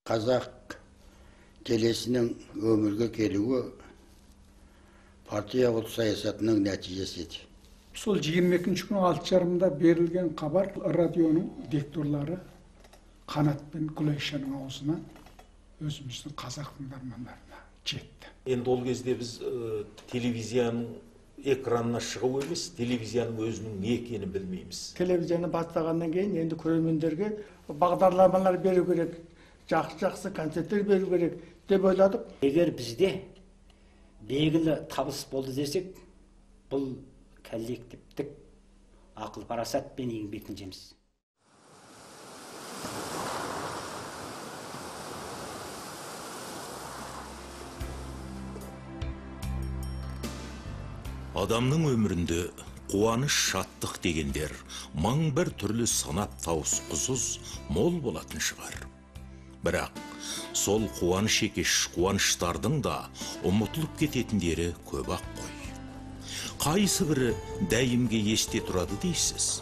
Қазақ келесінің өмірге келуі партия ұлт саясатының нәтижесі еді. Сол 22-ші күн 6:30-да берілген хабар радионың дикторлары Қанат пен Гүлайшаның аузынан өзіміздің қазақ тыңдармандарына жетті. Енді ол кезде біз телевизияның экранына шығу емес, телевизияның өзінің не екенін білмейміз. Телевизияны бастағаннан кейін енді көрермендерге бағдарламалар беру керек, жақсы концерттер беру керек деп ойладық. Егер бізде белгілі табыс болды десек, бұл коллективтік ақыл парасат пен еңбектің жемісі. Адамның өмірінде қуаныш, шаттық дегендер мың бір түрлі санап тауысқысыз мол болатын шығар. Бірақ сол қуаныш екеш қуаныштардың да ұмытылып кететіндері көп-ақ қой. Қайсы бірі дәйімге есте тұрады дейсіз.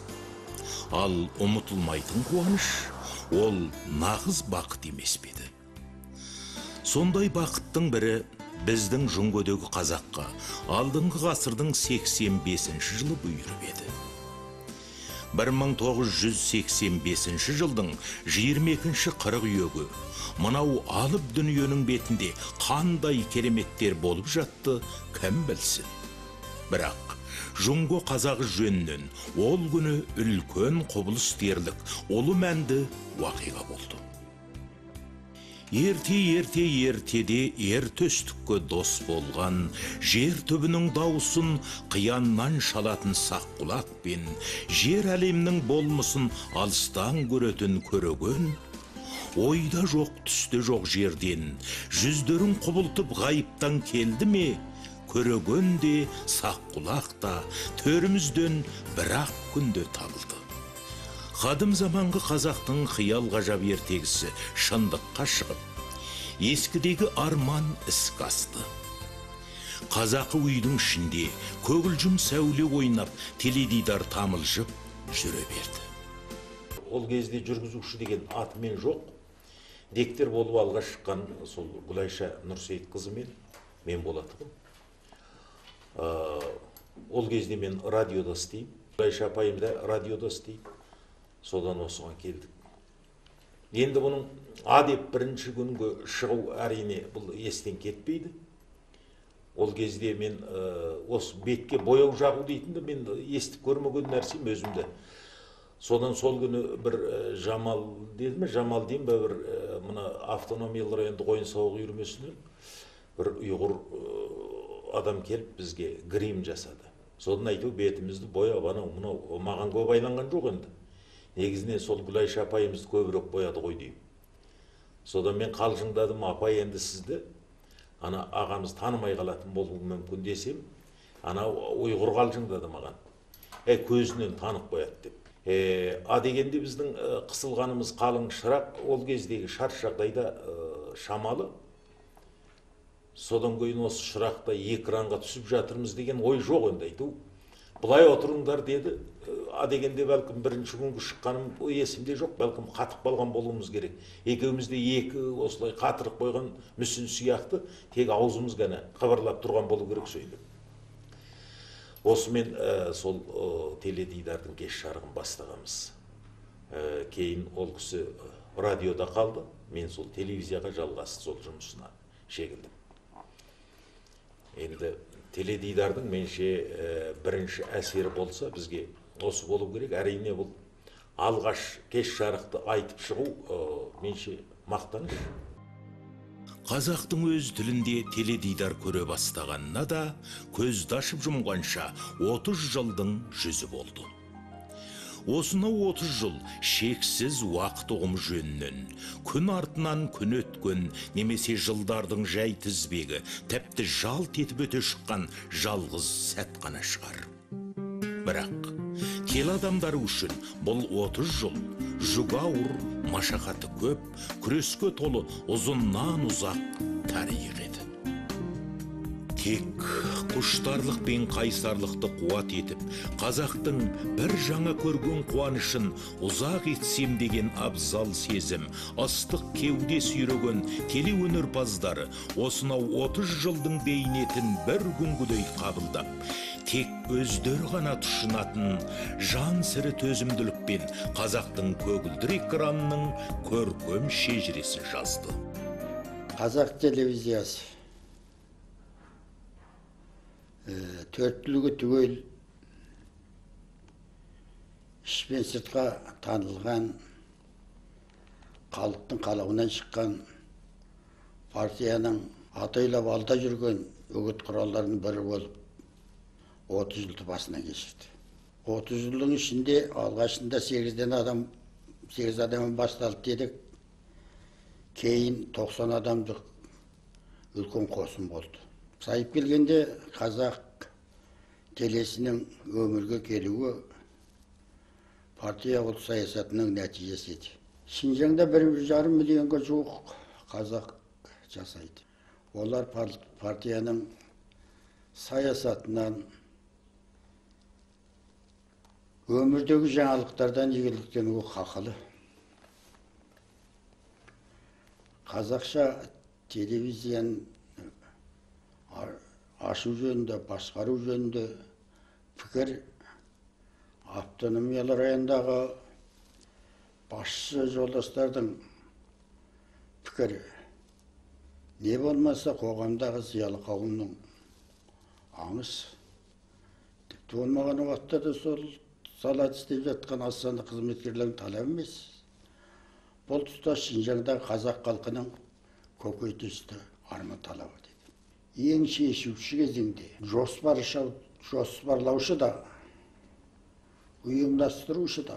Ал ұмытылмайтын қуаныш ол нағыз бақыт емес пе еді? Сондай бақыттың бірі біздің Жүнгөдегі қазаққа алдыңғы ғасырдың 85-ші жылы бұйырып еді. 1985 жылдың 22-ші қыркүйегі мынау алып дүниенің бетінде қандай кереметтер болып жатты, кім білсін. Бірақ Жүнго қазағы жөнінен ол күні үлкен құбылыс дерлік олы мәнді уақиға болды. Ертеде ер төстікке дос болған, жер түбінің даусын қияннан шалатын саққұлақ пен жер әлемнің болмысын алыстан көретін көреген, ойда жоқ түсте жоқ жерден жүздерін құбылтып ғайыптан келді ме, көреген де саққұлақ та төрімізден бір-ақ күнде табылды. Қадым заманғы қазақтың қиял ғажап ертегісі шындыққа шығып, ескідегі арман іске асты. Қазақы үйдің ішінде көгілжім сәуле ойнап, теледидар тамылжып жүре берді. Ол кезде жүргізуші деген атымен жоқ, диктор болып алға шыққан сол Гүлайша Нұрсейітқызы мен болатығым. Ол кезде мен радиода істеймін, Гүлайша апайым да радиода істейді. Содан осыған келдік. Енді бұның деп бірінші күнгі шығу әрине бұл естен кетпейді. Ол кезде мен осы бетке бояу жағу дейтінді мен естіп көрмеген нәрсем өзімді. Содан сол күні бір Жамал деймін бе, бір мына автономиялы районды ойын сауық үйірмесінен бір ұйғыр адам келіп бізге грим жасады. Содан айту бетімізді бояу, мынау маған көп айланған жоқ енді. Негізінен сол Гүлайша апайымызды көбірек бояды ғой деймін. Содан мен қалжыңдадым, апай енді сізді ағамыз танымай қалатын болуы мүмкін десем, ұйғыр қалжыңдады маған. Көзінен танып қояды деп. Дегенде біздің қысылғанымыз қалың шырақ, ол кездегі шарт жағдайда шамалы. Содан кейін осы шырақта экранға түсіп жатырмыз деген ой жоқ енді айту. Бұлай отырыңдар деді. Дегенде бәлкім бірінші күнгі шыққаным есімде жоқ, бәлкім қатып қалған болуымыз керек. Екеумізде екі осылай қатырып қойған мүсін сияқты, тек аузымыз ғана қыбырлап тұрған болу керек сөйлеп. Осымен сол теледидардың кеш жарығын бастағанбыз. Кейін ол кісі радиода қалды, мен сол телевизияға жалғасты сол жұмысына шегілдім. Енді теледидардың менше бірінші әсері болса бізге осы болу керек. Әрине бұл алғаш кеш жарықты айтып шығу менше мақтаныш. Қазақтың өз тілінде теледидар көре бастағанына да көзді ашып жұмғанша 30 жылдың жүзі болды. Осынау 30 жыл шексіз уақыт ұғымы жөнінен, күн артынан күн өткен немесе жылдардың жай тізбегі тіпті жалт етіп өте шыққан жалғыз сәт қана шығар. Бірақ кел адамдар үшін бұл 30 жыл жүгі ауыр, машақаты көп, күреске толы ұзыннан ұзақ тарих еді. Тек құштарлық пен қайсарлықты қуат етіп, қазақтың бір жаңа көрген қуанышын ұзақ етсем деген абзал сезім, ыстық кеуде сүйреген телеөнерпаздары осынау 30 жылдың бейнетін бір күнгідей қабылдап, тек өздері ғана тұшынатын жан сірі төзімділікпен қазақтың көгілдір экранының көркем шежіресін жазды. Қазақ телевизиясы төрттілігі түгел ішпен сыртқа танылған, халықтың қалауынан шыққан, партияның атайлап алда жүрген үгіт құралдарының бірі болып 30 жылды басына кешірді. 30 жылдың ішінде алғашында 8 адамнан басталды дедік. Кейін 90 адамдық үлкен қосым болды. Сайып келгенде қазақ телесінің өмірге келуі партия ұлт саясатының нәтижесі еді. Шинжаңда 1,5 миллионға жуық қазақ жасайды. Олар партияның саясатынан, өмірдегі жаңалықтардан игіліктенуі хақылы. Қазақша телевизияны ашу жөнінде, басқару жөнінде пікір автономиялы райондағы басшы жолдастардың пікірі. Не болмаса қоғамдағы зиялы қауымның аңыз. Тіпті болмаған уақытта да сол салат істеп жатқан аз санды қызметкерлердің талабы емес. Бұл тұста Шинжаңдағы қазақ халқының көкейтесті арман талабы деді. Ең шешуші кезеңде жоспарлаушы да, ұйымдастырушы да,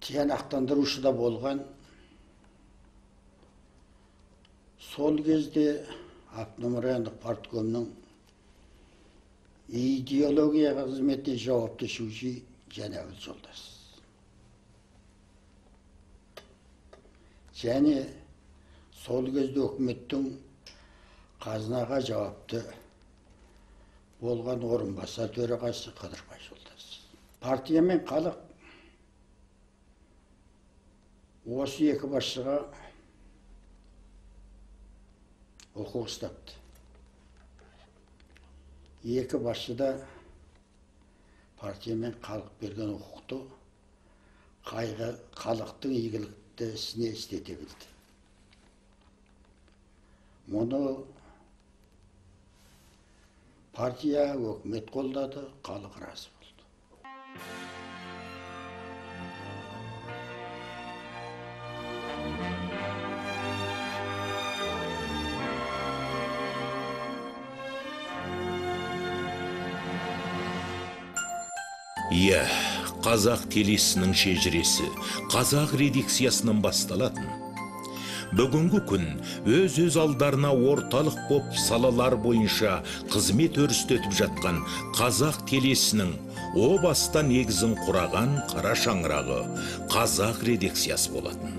тиянақтандырушы да болған сол кезде автономиялы райондық парткомның идеологияға қызметіне жауапты шуши Жәнәбіл Жолдас. Және сол кезде үкіметтің қазынаға жауапты болған орынбасар төрағасы Қыдырбай Жолдас. Партия мен халық осы екі басшыға құқық ұстапты. Екі басшы да партия мен халық берген құқықты халықтың игілікті ісіне істете білді. Мұны партия, өкімет қолдады, халық разы болды. Иә, қазақ телесінің шежіресі, қазақ редакциясынан басталатын. Бүгінгі күн өз алдарына орталық боп салалар бойынша қызмет өрістетіп жатқан қазақ телесінің о бастан негізін құраған қара шаңырағы қазақ редакциясы болатын.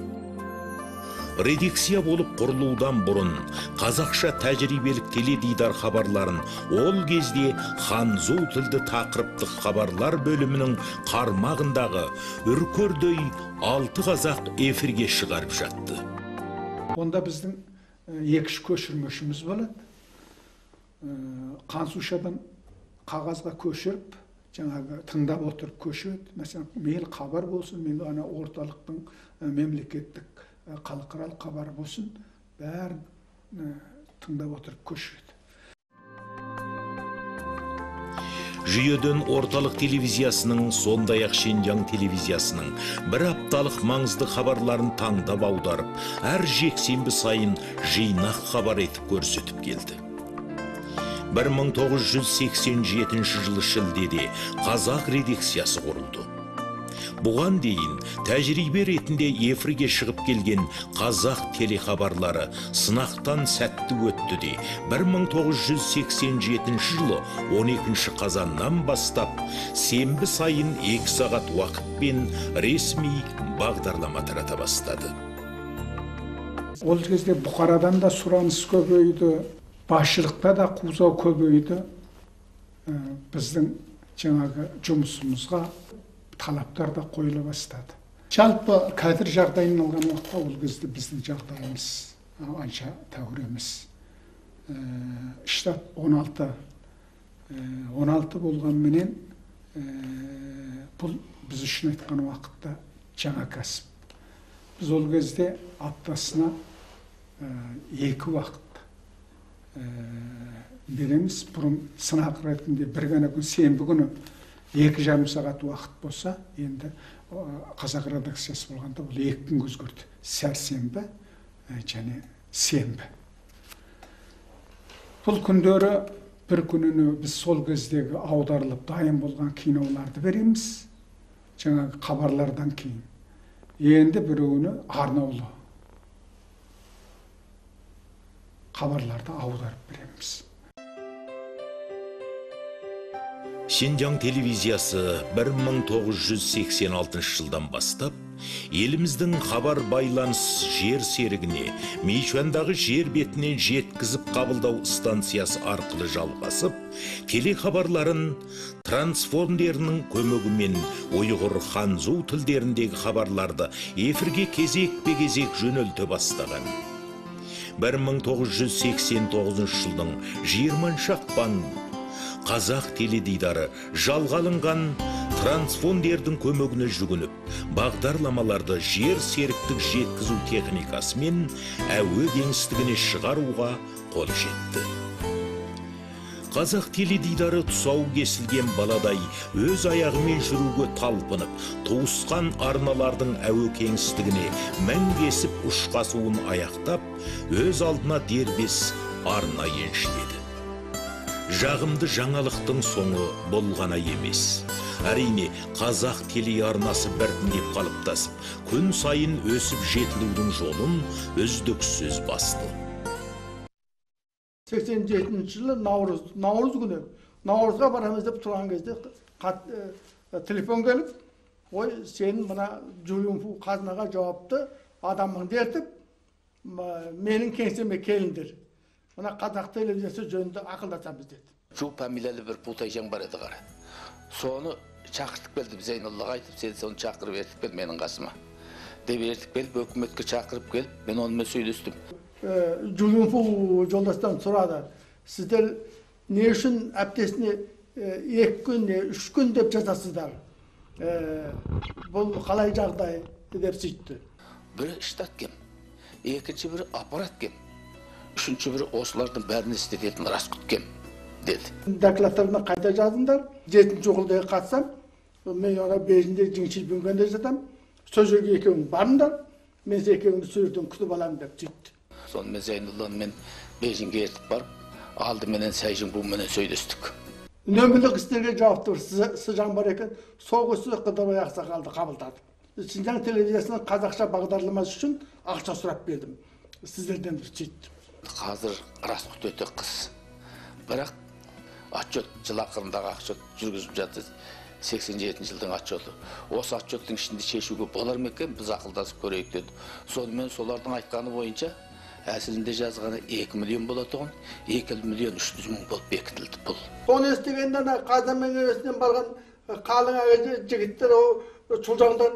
Редакция болып құрылудан бұрын қазақша тәжірибелік теледидар хабарларын ол кезде ханзу тілді тақырыптық хабарлар бөлімінің қармағындағы үркердей 6 қазақ эфирге шығарып жатты. Онда біздің екіш көшірмешіміз болады. Қансушадан қағазға көшіріп, жаңағы тыңдап отырып көшіреді. Мәселен, мейлі хабар болсын, мейлі ана орталықтың мемлекеттік халықаралық хабары болсын, бәрін тыңдап отырып көшіреді. Жүйеден орталық телевизиясының, сондай-ақ Шинжаң телевизиясының бір апталық маңызды хабарларын таңдап аударып, әр жексенбі сайын жинақ хабар етіп көрсетіп келді. 1987 жылы шілдеде қазақ редакциясы құрылды. Бұған дейін тәжірибе ретінде эфирге шығып келген қазақ телехабарлары сынақтан сәтті өтті де 1987 жылы 12 қазаннан бастап сенбі сайын 2 сағат уақытпен ресми бағдарлама тарата бастады. Ол кезде Бұқарадан да сұраныс көбейді, Басшылықта да қуызау көбейді. Біздің жаңағы жұмысымызға талаптар да қойыла бастады. Жалпы қазір жағдайын алған уақытта ол кезде біздің жағдайымыз анша тәуір емес. Штат 16 болғанменен бұл біз үшін айтқан уақытта жаңа кәсіп. Біз ол кезде аптасына 2 уақыт береміз. Бұрын сынақ ретінде бір ғана күн сенбі күні 2,5 сағат уақыт болса, енді қазақ редакциясы болғанда ол 2 күнге өзгерді. Сәрсенбі және сенбі. Бұл күндері бір күніне біз сол кездегі аударылып дайын болған киноларды береміз. Жаңағы хабарлардан кейін. Енді біреуіне арнаулы хабарларды аударып береміз. Шинжаң телевизиясы 1986 жылдан бастап еліміздің хабар байланыс жер серігіне Мейшуандағы жер бетінен жеткізіп қабылдау станциясы арқылы жалғасып, телехабарларын трансформдерінің көмегімен ұйғыр ханзу тілдеріндегі хабарларды эфирге кезек-кезек жөнелте бастаған. 1989 жылдың 20 ақпан қазақ теледидары жалға алынған трансформдердің көмегіне жүгініп, бағдарламаларды жер серіктік жеткізу техникасымен әуе кеңістігіне шығаруға қол жетті. Қазақ теледидары тұсау кесілген баладай өз аяғымен жүруге талпынып, туысқан арналардың әуе кеңістігіне мәңгесіп ұшқасуын аяқтап, өз алдына дербес арна еншіледі. Жағымды жаңалықтың соңы бұл ғана емес. Әрине, қазақ телеарнасы біртіндеп қалыптасып, күн сайын өсіп жетілудің жолын үздіксіз басты. 87 жылы наурыз күні, наурызға барамыз деп тұрған кезде телефон келіп, ой, сен мына Жулюмфу қазынаға жауапты адамыңды ертіп, менің кеңсеме келіңдер. Мына қазақ телевизиясы жөнінде ақылдасамыз деді. Жу фамилиялы бір пұлтайжан бар еді қара. Соны шақыртып келді, Зейноллаға айтып, сен соны шақырып ертіп кел менің қасыма. Деп ертіп келіп, өкіметке шақырып келіп, мен онымен сөйлестім. Жулюмфу жолдастан сұрады, сіздер не үшін әптесіне 2 күн, 3 күн деп жазасыздар? Бұл қалай жағдай деп сөйтті. Бірі штат кем, екінші бірі аппарат кем, үшінші бірі осылардың бәрін істететін расқұт кем, деді. Докладтарына қайта жазыңдар, 7-ші оқылдығы қатсам, мен ona 5-інде жеңшіл бүнгенде жатам, сол жерге екеуің барыңдар, мен екеуіңді сөзден күтіп аламын деп сөйтті. Сонымен Зейнолланы мен Бейжіңге ертіп барып, алды менен Сайжың буменен сөйлестік. Нөмірлік істерге жауапты Сыжан бар екен, сол көсі Қыдырбай ақсақалды қабылдады. Шинжаң телевизиясының қазақша бағдарламасы үшін ақша сұрап бердім. Сіздерден сөйтті. Қазір расқұт өте қыс. Бірақ отчет жыл ақырындағы отчет жүргізіп жатыр. 87 жылдың отчеты. Осы отчеттің ішінде шешуге болар ма екен, біз ақылдасып көрейік деді. Сонымен солардың айтқаны бойынша әсілінде жазғаны 2 миллион болатұғын, 2 миллион 300 мың болып бекітілді бұл. Соны естігенде Қазанмен өресінен барған қалың әуелі жігіттер Чулжаңдан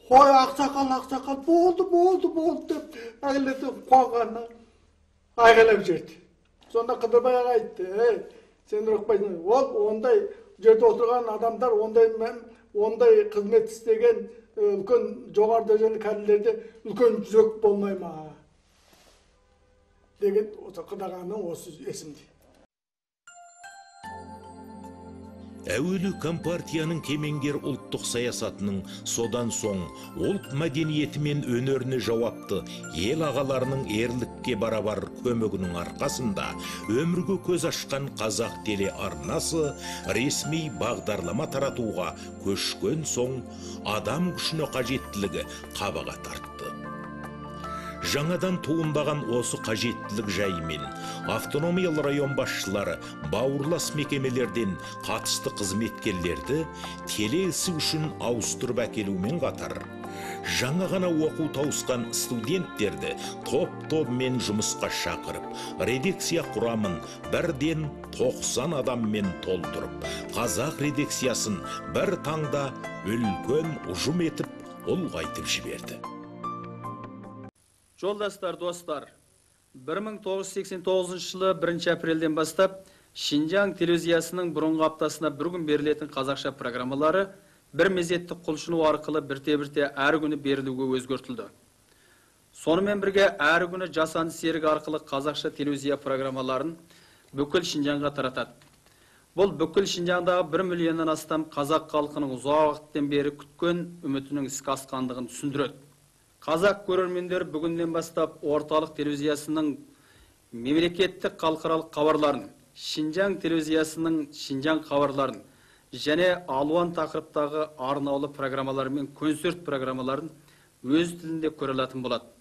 қой ақсақал болды деп әгілдетіп қуанғанына айғайлап жерді. Сонда Қыдырбай аға айтты, сен ұқпайсың, ол ондай жерде отырған адамдар ондай қызмет істеген үлкен жоғары дәрежелі кәділерде үлкен жүрек болмай ма деген қыдағанның осы есімде. Әуелі компартияның кемеңгер ұлттық саясатының содан соң ұлт мәдениеті мен өнеріне жауапты ел ағаларының ерлікке барабар көмегінің арқасында өмірге көз ашқан қазақ телеарнасы ресми бағдарлама таратуға көшкен соң адам күшіне қажеттілігі қабаға тартты. Жаңадан туындаған осы қажеттілік жайымен автономиялы район басшылары бауырлас мекемелерден қатысты қызметкерлерді теле ісі үшін ауыстырып әкелумен қатар, жаңа ғана оқу тауысқан студенттерді топ-тобымен жұмысқа шақырып, редакция құрамын бірден 90 адаммен толтырып, қазақ редакциясын бір таңда үлкен ұжым етіп ұлғайтып жіберді. Жолдастар, достар, 1989 жылы 1 апрелден бастап Шинжаң телевизиясының бұрынғы аптасына бір күн берілетін қазақша программалары бір мезетті құлшыну арқылы бірте-бірте әр күні берілуге өзгертілді. Сонымен бірге әр күні жасанды серік арқылы қазақша телевизия программаларын бүкіл Шинжаңға таратады. Бұл бүкіл Шинжаңдағы 1 миллионнан астам қазақ халқының ұзақ уақыттан бері күткен үмітінің іске асқандығын түсіндіреді. Қазақ көрермендер бүгіннен бастап орталық телевизиясының мемлекеттік халықаралық хабарларын, Шинжаң телевизиясының Шинжаң хабарларын және алуан тақырыптағы арнаулы программалар мен концерт программаларын өз тілінде көре алатын болады.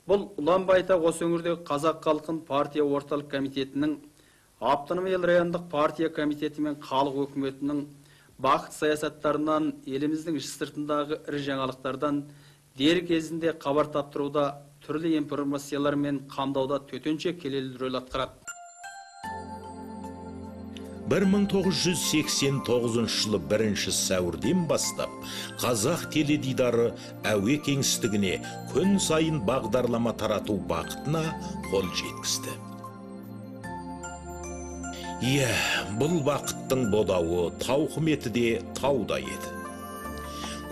Бұл ұлан байтақ осы өңірдегі қазақ халқын партия орталық комитетінің, автономиялы райондық партия комитеті мен халық өкіметінің бақыт саясаттарынан, еліміздің іш сыртындағы ірі жаңалықтардан дер кезінде хабар таптыруда, түрлі информациялар мен қамдауда төтенше келелі рөл атқарады. 1989 жылы 1 сәуірден бастап қазақ теледидары әуе кеңістігіне күн сайын бағдарлама тарату бақытына қол жеткізді. Бұл бақыттың бодауы, тауқыметі де тауда еді.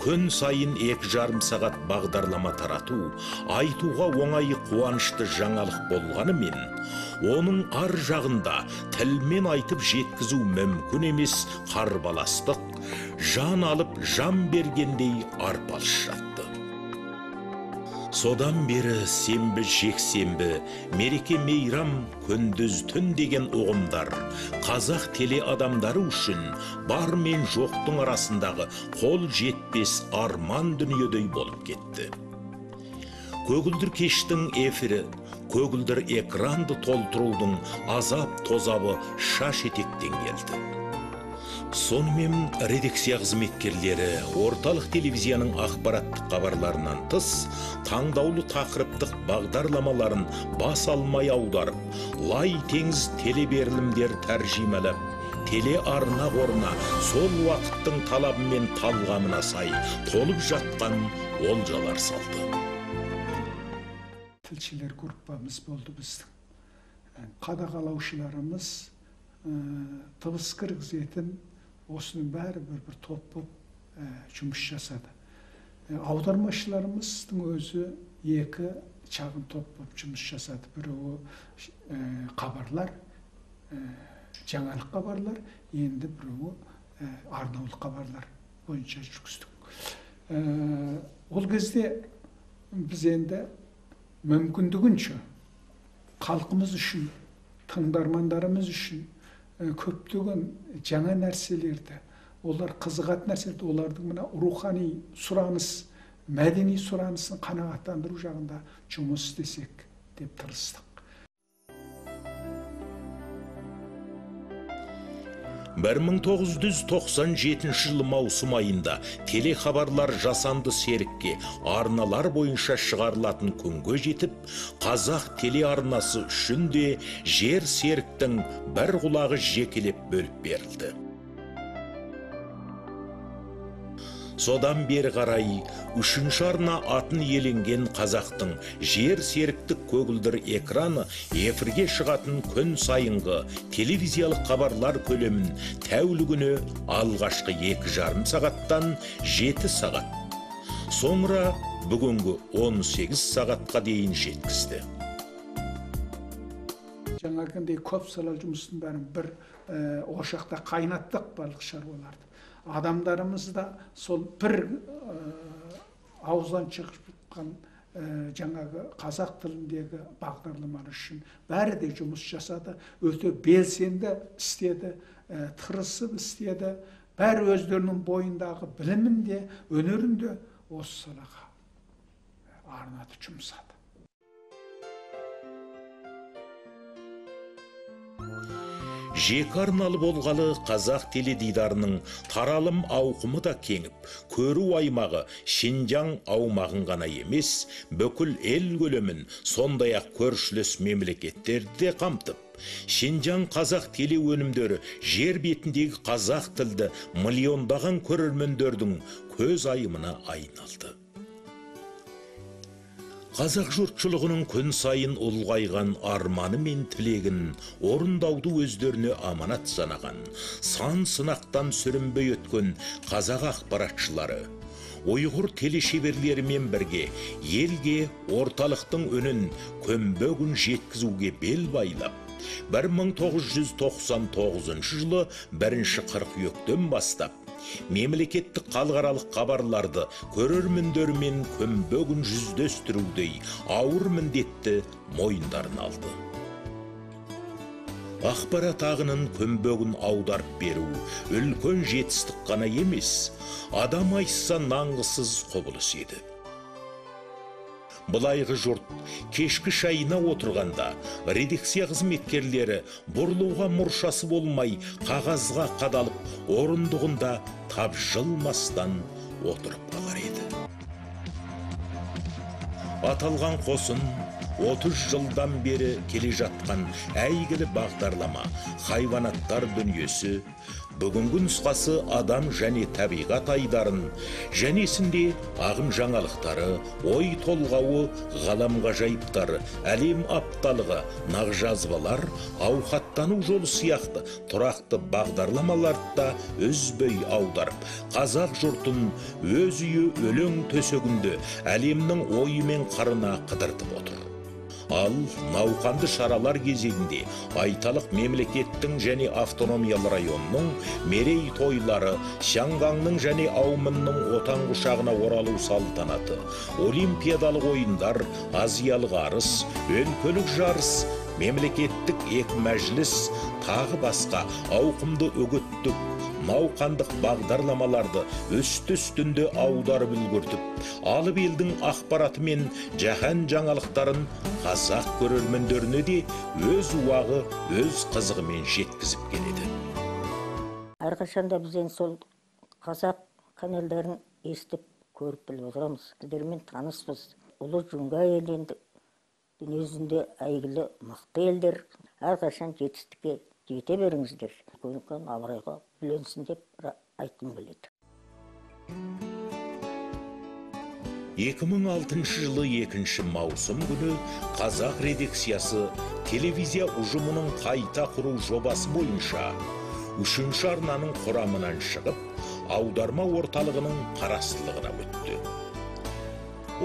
Күн сайын 2,5 сағат бағдарлама тарату, айтуға оңай қуанышты жаңалық болғанымен, оның ар жағында тілмен айтып жеткізу мүмкін емес қарбаластық, жан алып жан бергендей арпалыс жатты. Содан бері сенбі, жексенбі, мереке мейрам, күндіз түн деген ұғымдар қазақ теле адамдары үшін бар мен жоқтың арасындағы қол жетпес арман дүниедей болып кетті. Көгілдір кештің эфирі, көгілдір экранды толтырудың азап тозабы шаш етектен келді. Сонымен редакция қызметкерлері орталық телевизияның ақпараттық хабарларынан тыс таңдаулы тақырыптық бағдарламаларын бас алмай аударып, лай теңіз телеберілімдер тәржімалап, теле арна қорына сол уақыттың талабы мен талғамына сай толып жатқан олжалар салды. Тілшілер группамыз болды біздің. Қадағалаушыларымыз дыбыс кіргізетін осының бәрі бір топ болып жұмыс жасады. Аудармашыларымыздың өзі 2 шағын топ болып жұмыс жасады. Біреуі хабарлар, жаңалық хабарлар, енді біреуі арнаулы хабарлар бойынша жүргіздік. Ол кезде біз енді мүмкіндігінше халқымыз үшін, тыңдармандарымыз үшін көптеген жаңа нәрселерді, олар қызығат нәрселерді, олардың мына рухани сұраныс, мәдени сұранысын қанағаттандыру жағында жұмыс істесек деп тырыстық. 1997 жылы маусым айында телехабарлар жасанды серікке арналар бойынша шығарылатын күнге жетіп, қазақ телеарнасы үшін де жер серіктің бір құлағы жекелеп бөліп берілді. Содан бері қарай 3-ші арна атын еленген қазақтың жер серіктік көгілдір экраны эфирге шығатын күн сайынғы телевизиялық хабарлар көлемін тәулігіне алғашқы 2,5 сағаттан 7 сағат, соңыра бүгінгі 18 сағатқа дейін жеткізді. Жаңағындай көп салалы жұмыстың бәрін бір ошақта қайнаттық барлық шаруаларды. Адамдарымыз да сол бір ауыздан шыққан жаңағы қазақ тіліндегі бағдарламалар үшін бәрі де жұмыс жасады, өте белсенді істеді, тырысып істеді, бәрі өздерінің бойындағы білімін де, өнерін де осы салаға арнады, жұмсады. Жеке арналы болғалы қазақ теледидарының таралым ауқымы да кеңіп, көру аймағы Шинжаң аумағын ғана емес, бүкіл ел көлемін, сондай-ақ көршілес мемлекеттерді де қамтып, Шинжаң қазақ теле өнімдері жер бетіндегі қазақ тілді миллиондаған көрермендердің көз айымына айналды. Қазақ жұртшылығының күн сайын ұлғайған арманы мен тілегін орындауды өздеріне аманат санаған, сан сынақтан сүрінбей өткен қазақ ақпаратшылары, ұйғыр телешеберлерімен бірге елге орталықтың үнін көмбөгін жеткізуге бел байлап, 1999 жылы 1 қыркүйектен бастап мемлекеттік халықаралық хабарларды көрермендермен көмбөгін жүздестірудей ауыр міндетті мойындарын алды. Ақпарат ағынын көмбөгін аударып беру үлкен жетістік қана емес, адам айса нанғысыз құбылыс еді. Бұлайғы жұрт кешкі шайына отырғанда редакция қызметкерлері бұрылуға мұршасы болмай қағазға қадалып, орындығында тапжылмастан отырып қалар еді. Аталған қосын 30 жылдан бері келе жатқан әйгілі бағдарлама «Хайванаттар дүниесі» бүгінгі нұсқасы адам және табиғат айдарын, жәнесінде ағым жаңалықтары, ой толғауы, ғалам ғажайыптары, әлем апталығы, нақжазбалар, ауқаттану жолы сияқты тұрақты бағдарламаларды да үзбей аударып, қазақ жұртын өз үйі өлең төсегінде әлемнің ойы мен қырына қыдыртып отыр. Ал науқанды шаралар кезегінде айталық мемлекеттің және автономиялы районның мерей тойлары, Шаңғаңның және Аумынның отан құшағына оралу салтанаты, олимпиадалық ойындар, азиялық арыс, өлкөлік жарыс, мемлекеттік екі мәжіліс, тағы басқа ауқымды үгіттік, науқандық бағдарламаларды үсті-үстінде аударып үлгертіп, алып елдің ақпараты мен жаһан жаңалықтарын қазақ көрермендеріне де өз уағы, өз қызығымен жеткізіп келеді. Әрқашанда бізден сол қазақ каналдарын естіп, көріп біліп отырамыз. Сіздермен таныспыз. Ұлы жүнге елденді. Дүниежүзінде әйгілі мықты елдер. Әрқашан жетістікке жете беріңіздер. Көрінген абырайға бүленсін деп айтқым келеді. 2006 жылы 2 маусым күні қазақ редакциясы телевизия ұжымының қайта құру жобасы бойынша 3 арнаның құрамынан шығып, аударма орталығының қарастылығына өтті.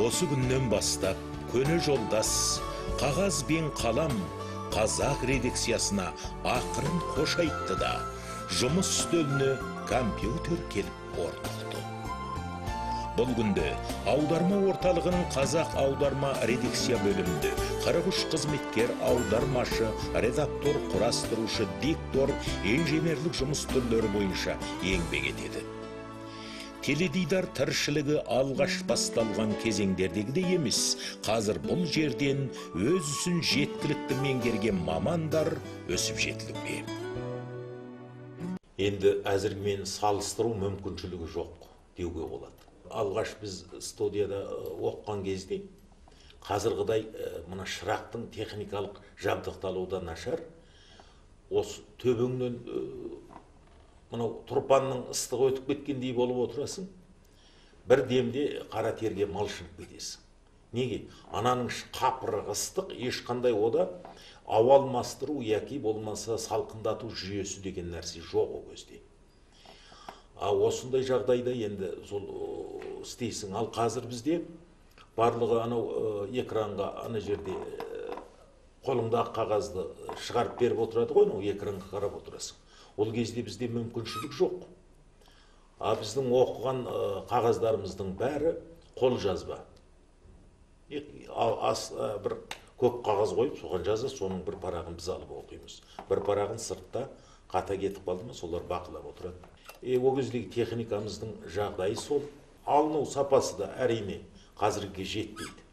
Осы күннен бастап көне жолдас, қағаз бен қалам қазақ редакциясына ақырын қош айтты да, жұмыс үстеліне компьютер келіп орнықты. Бұл күнде аударма орталығының қазақ аударма редакция бөлімінде 43 қызметкер, аудармашы, редактор, құрастырушы, диктор, инженерлік жұмыс түрлері бойынша еңбек етеді. Теледидар тіршілігі алғаш басталған кезеңдердегі емес, қазір бұл жерден өз ісін жеткілікті меңгерген мамандар өсіп жетілуде. Енді әзірмен салыстыру мүмкіншілігі жоқ деуге болады. Алғаш біз студияда оққан кезде қазірғыдай мына шырақтың техникалық жабдықталуы да нашар. Осы төбеңнен мынау тұрпанның ыстығы өтіп кеткендей болып отырасың. Бір демде қара терге малшынып кетесің. Неге? Ананың қапырығы ыстық, ешқандай ода ауа алмастыру яки болмаса салқындату жүйесі деген нәрсе жоқ о кезде. Осындай жағдайда енді сол істейсің. Ал қазір бізде барлығы анау экранға, ана жерде қолыңдағы қағазды шығарып беріп отырады ғой, экранға қарап отырасың. Ол кезде бізде мүмкіншілік жоқ. Біздің оқыған қағаздарымыздың бәрі қол жазба. Бір көк қағаз қойып, соған жаза, соның бір парағын біз алып оқимыз. Бір парағын сыртта қата кетіп қалды ма, солар бақылап отырады. Ол кездегі техникамыздың жағдайы сол. Алыну сапасы да әрине қазірге жетпейді.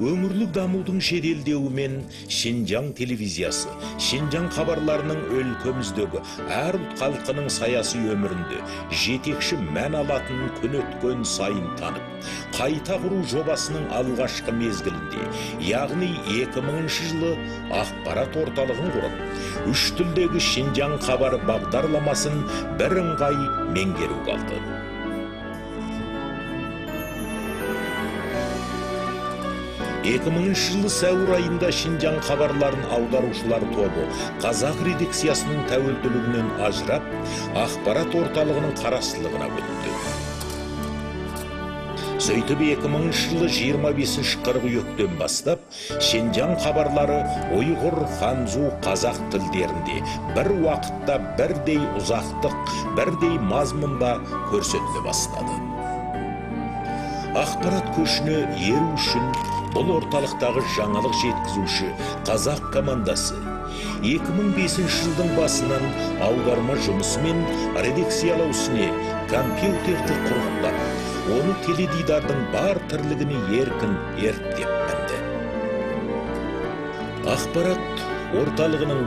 Өңірлік дамудың жеделдеуімен Шинжаң телевизиясы, Шинжаң хабарларының өлкөміздегі әр ұлт халқының саяси өмірінде жетекші мән алатын күн өткен сайын танып, қайта құру жобасының алғашқы мезгілінде, яғни 2000 жылы ақпарат орталығын құрып, үш тілдегі Шинжаң хабар бағдарламасын бірыңғай меңгеруге алды. 2000 жылы сәуір айында Шинжаң хабарларын аударушылар тобы қазақ редакциясының тәуелділігінен ажырап, ақпарат орталығының қарастылығына өтті. Сөйтіп 2000 жылы 25 қыркүйектен бастап Шинжаң хабарлары ұйғыр, ханзу, қазақ тілдерінде бір уақытта бірдей ұзақтық, бірдей мазмұнда көрсетіле бастады. Ақпарат көшіне еру үшін бұл орталықтағы жаңалық жеткізуші қазақ командасы 2005 жылдың басынан аударма жұмысы мен редакциялау ісіне компьютерді құрықтап, оны теледидардың бар тірлігіне еркін ерттеп мінді. Ақпарат орталығының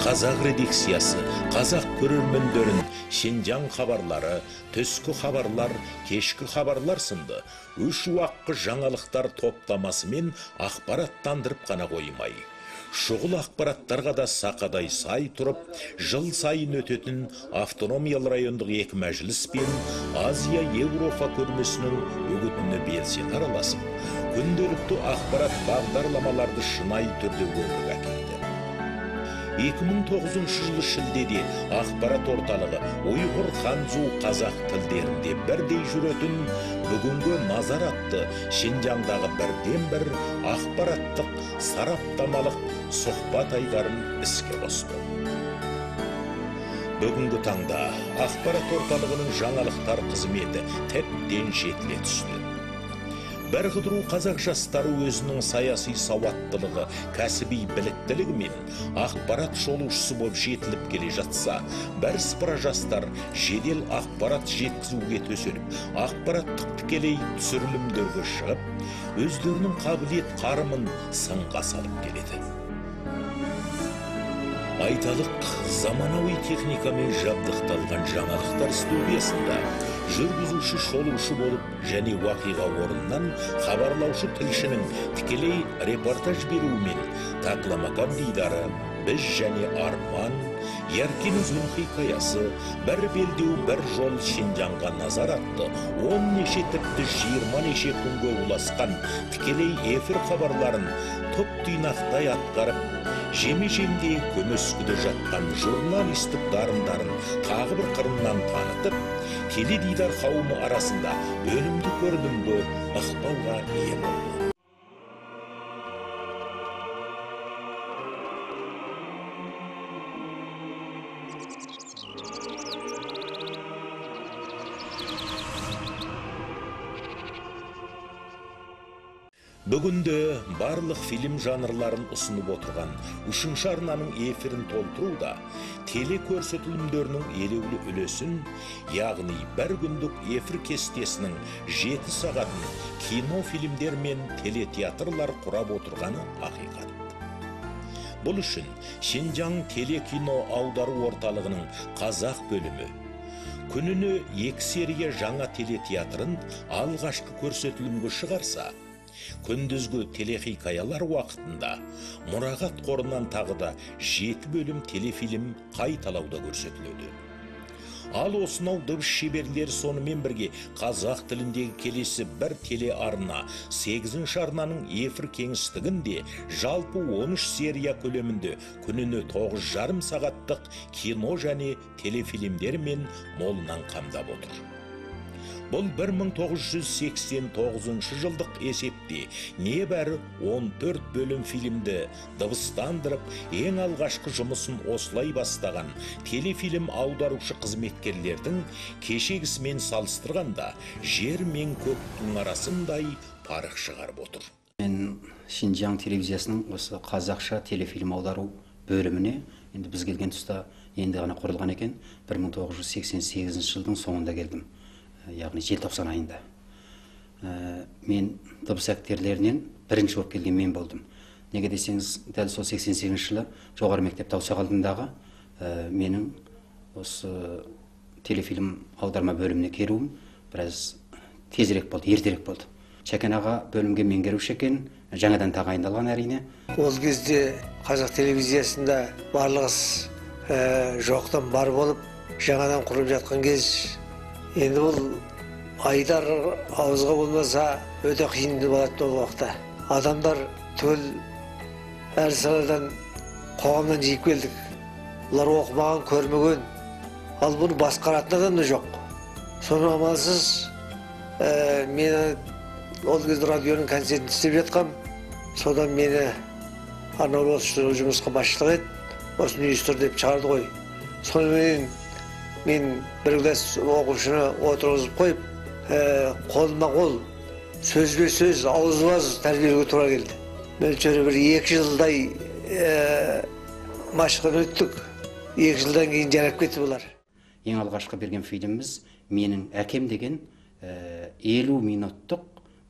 қазақ редакциясы қазақ көрермендерін Шинжаң хабарлары, түскі хабарлар, кешкі хабарлар сынды үш уақытқы жаңалықтар топтамасымен ақпараттандырып қана қоймай, шұғыл ақпараттарға да сақадай сай тұрып, жыл сайын өтетін автономиялы райондық екі мәжіліс пен Азия Еуропа көрмесінің үгітіне белсене араласып, күнделікті ақпарат бағдарламаларды шынайы түрде өмірге әкелді. 2009 жылы шілдеде ақпарат орталығы ұйғыр, ханзу, қазақ тілдерінде бірдей жүретін бүгінгі назар атты Шинжаңдағы бірден бір ақпараттық сараптамалық сұхбат айдарын іске қосты. Бүгінгі таңда ақпарат орталығының жаңалықтар қызметі тіптен жетіле түсті. Бір қыдыру қазақ жастары өзінің саяси сауаттылығы, кәсіби біліктілігі мен ақпарат шолушысы болып жетіліп келе жатса, бірсыпыра жастар жедел ақпарат жеткізуге төселіп, ақпараттық тікелей түсірілімдерге шығып, өздерінің қабілет қарымын сынға салып келеді. Айталық, заманауи техникамен жабдықталған жаңалықтар студиясында жүргізуші шолушы болып және уақиға орыннан хабарлаушы тілшінің тікелей репортаж беруімен Такламакан дидары, біз және Арман, Яркин Үзгін хикаясы, бір белдеу бір жол Шинжаңға назар атты 10 неше тіпті 20 неше күнге ұласқан тікелей эфир хабарларын тұп-тұйнақтай атқарып, жеме-жемде көмескіде жатқан журналистік дарындарын тағы бір қырынан танытып, теледидар қауымы арасында өнімді көрінімді ықпалға ие болды. Бүгінде барлық фильм жанрларын ұсынып отырған үшінші арнаның эфирін толтыруда теле көрсетілімдерінің елеулі үлесін, яғни бір күндік эфир кестесінің 7 сағатын кино, фильмдер мен телетеатрлар құрап отырғаны ақиқат. Бұл үшін Шинжаң телекино аудару орталығының қазақ бөлімі күніне 2 серия жаңа телетеатрын алғашқы көрсетілімге шығарса, күндізгі телехикаялар уақытында мұрағат қорынан тағы да 7 бөлім телефильм қайталауда көрсетіледі. Ал осынау дыбыс шеберлері сонымен бірге қазақ тіліндегі келесі бір телеарна 8-ші арнаның эфир кеңістігінде жалпы 13 серия көлемінде күніне 9,5 сағаттық кино және телефильмдермен молынан қамдап отыр. Бұл 1989 жылдық есепте небәрі 14 бөлім фильмді дыбыстандырып, ең алғашқы жұмысын осылай бастаған телефильм аударушы қызметкерлердің кешегісімен салыстырғанда жер мен көктің арасындай парық шығарып отыр. Мен Шинжаң телевизиясының осы қазақша телефильм аудару бөліміне енді біз келген тұста енді ғана құрылған екен. 1988 жылдың соңында келдім. Яғни желтоқсан айында. Мен дыбыс актерлерінен бірінші болып келген мен болдым. Неге десеңіз, дәл сол 88 жылы жоғары мектеп Таусақ алдындағы менің осы телефильм аударма бөліміне келуім біраз тезірек болды, ертерек болды. Шәкен аға бөлімге меңгеруші екен, жаңадан тағайындалған әрине. Ол кезде қазақ телевизиясында барлығыз жоқтан бар болып, жаңадан құрып жатқан кез. Енді ол айдар ауызға болмаса өте қиынды болады ол уақытта. Адамдар түгел әр саладан қоғамнан жиып келдік. Олар оқымаған, көрмеген, ал бұны басқаратын адам да жоқ. Соны амалсыз мені ол кезде радионың концертін істеп жатқам. Содан мені арнаулы осы жұмысқа басшылық ет, осыны үйістір деп шығарды ғой. Сонымен мен бір класс оқушыны отырғызып қойып, қолма қол, сөзбе сөз, ауызба ауыз тәрбиелеуге тура келді. Мөлшері бір 2 жылдай машықтан өттік. 2 жылдан кейін жарап кетті бұлар. Ең алғашқы берген фильміміз менің әкем деген 50 минуттық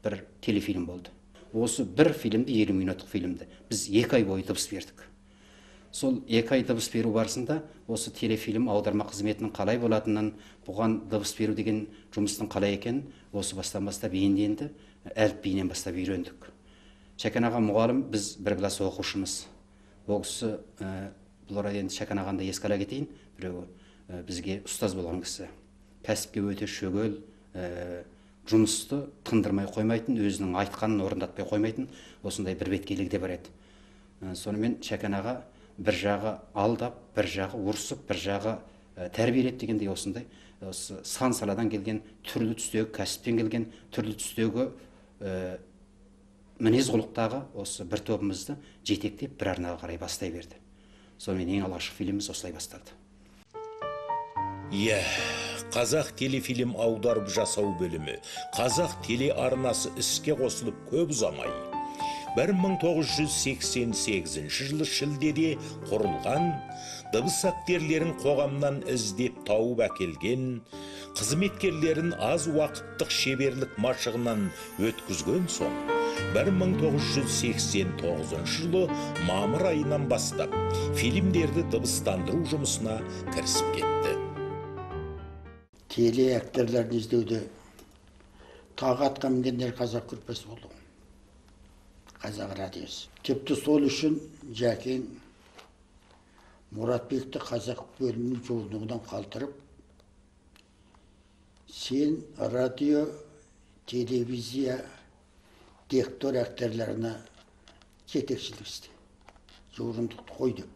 бір телефильм болды. Осы бір фильмді, 50 минуттық фильмді біз 2 ай бойы дыбыс бердік. Сол 2 ай дыбыс беру барысында осы телефильм аударма қызметінің қалай болатынын, бұған дыбыс беру деген жұмыстың қалай екен, осы бастан бастап енді әліпбиінен бастап үйрендік. Шәкен аға мұғалім, біз бір класс оқушымыз. Ол кісі, бұл орайда енді Шәкен ағаны еске ала кетейін, біреуі бізге ұстаз болған кісі. Кәсіпке өте шөгел, жұмысты тындырмай қоймайтын, өзінің айтқанын орындатпай қоймайтын, осындай бір беткейлігі де бар еді. Сонымен Шәкен аға бір жағы алдап, бір жағы ұрсып, бір жағы тәрбиелеп дегендей осындай сан саладан келген, түрлі түстегі кәсіптен келген, түрлі түстегі мінез құлықтағы осы бір тобымызды жетектеп бір арнаға қарай бастай берді. Сонымен ең алғашқы фильміміз осылай басталды. Қазақ телефильм аударып жасау бөлімі, қазақ телеарнасы іске қосылып көп ұзамай 1988 жылы шілдеде құрылған, дыбыс актерлерін қоғамнан іздеп тауып әкелген, қызметкерлерін аз уақыттық шеберлік машығынан өткізген соң 1989 жылы мамыр айынан бастап фильмдерді дыбыстандыру жұмысына кірісіп кетті. Теле актерлерді іздеуде тағатқа мінгендер қазақ көрпесі болды. Қазақ радиосы. Тіпті сол үшін Жәкең Мұратбекті қазақ бөлімінің жолдығынан қалтырып, сен радио, телевизия, диктор актерлеріне жетекшілік істе. Жолдықты қой деп.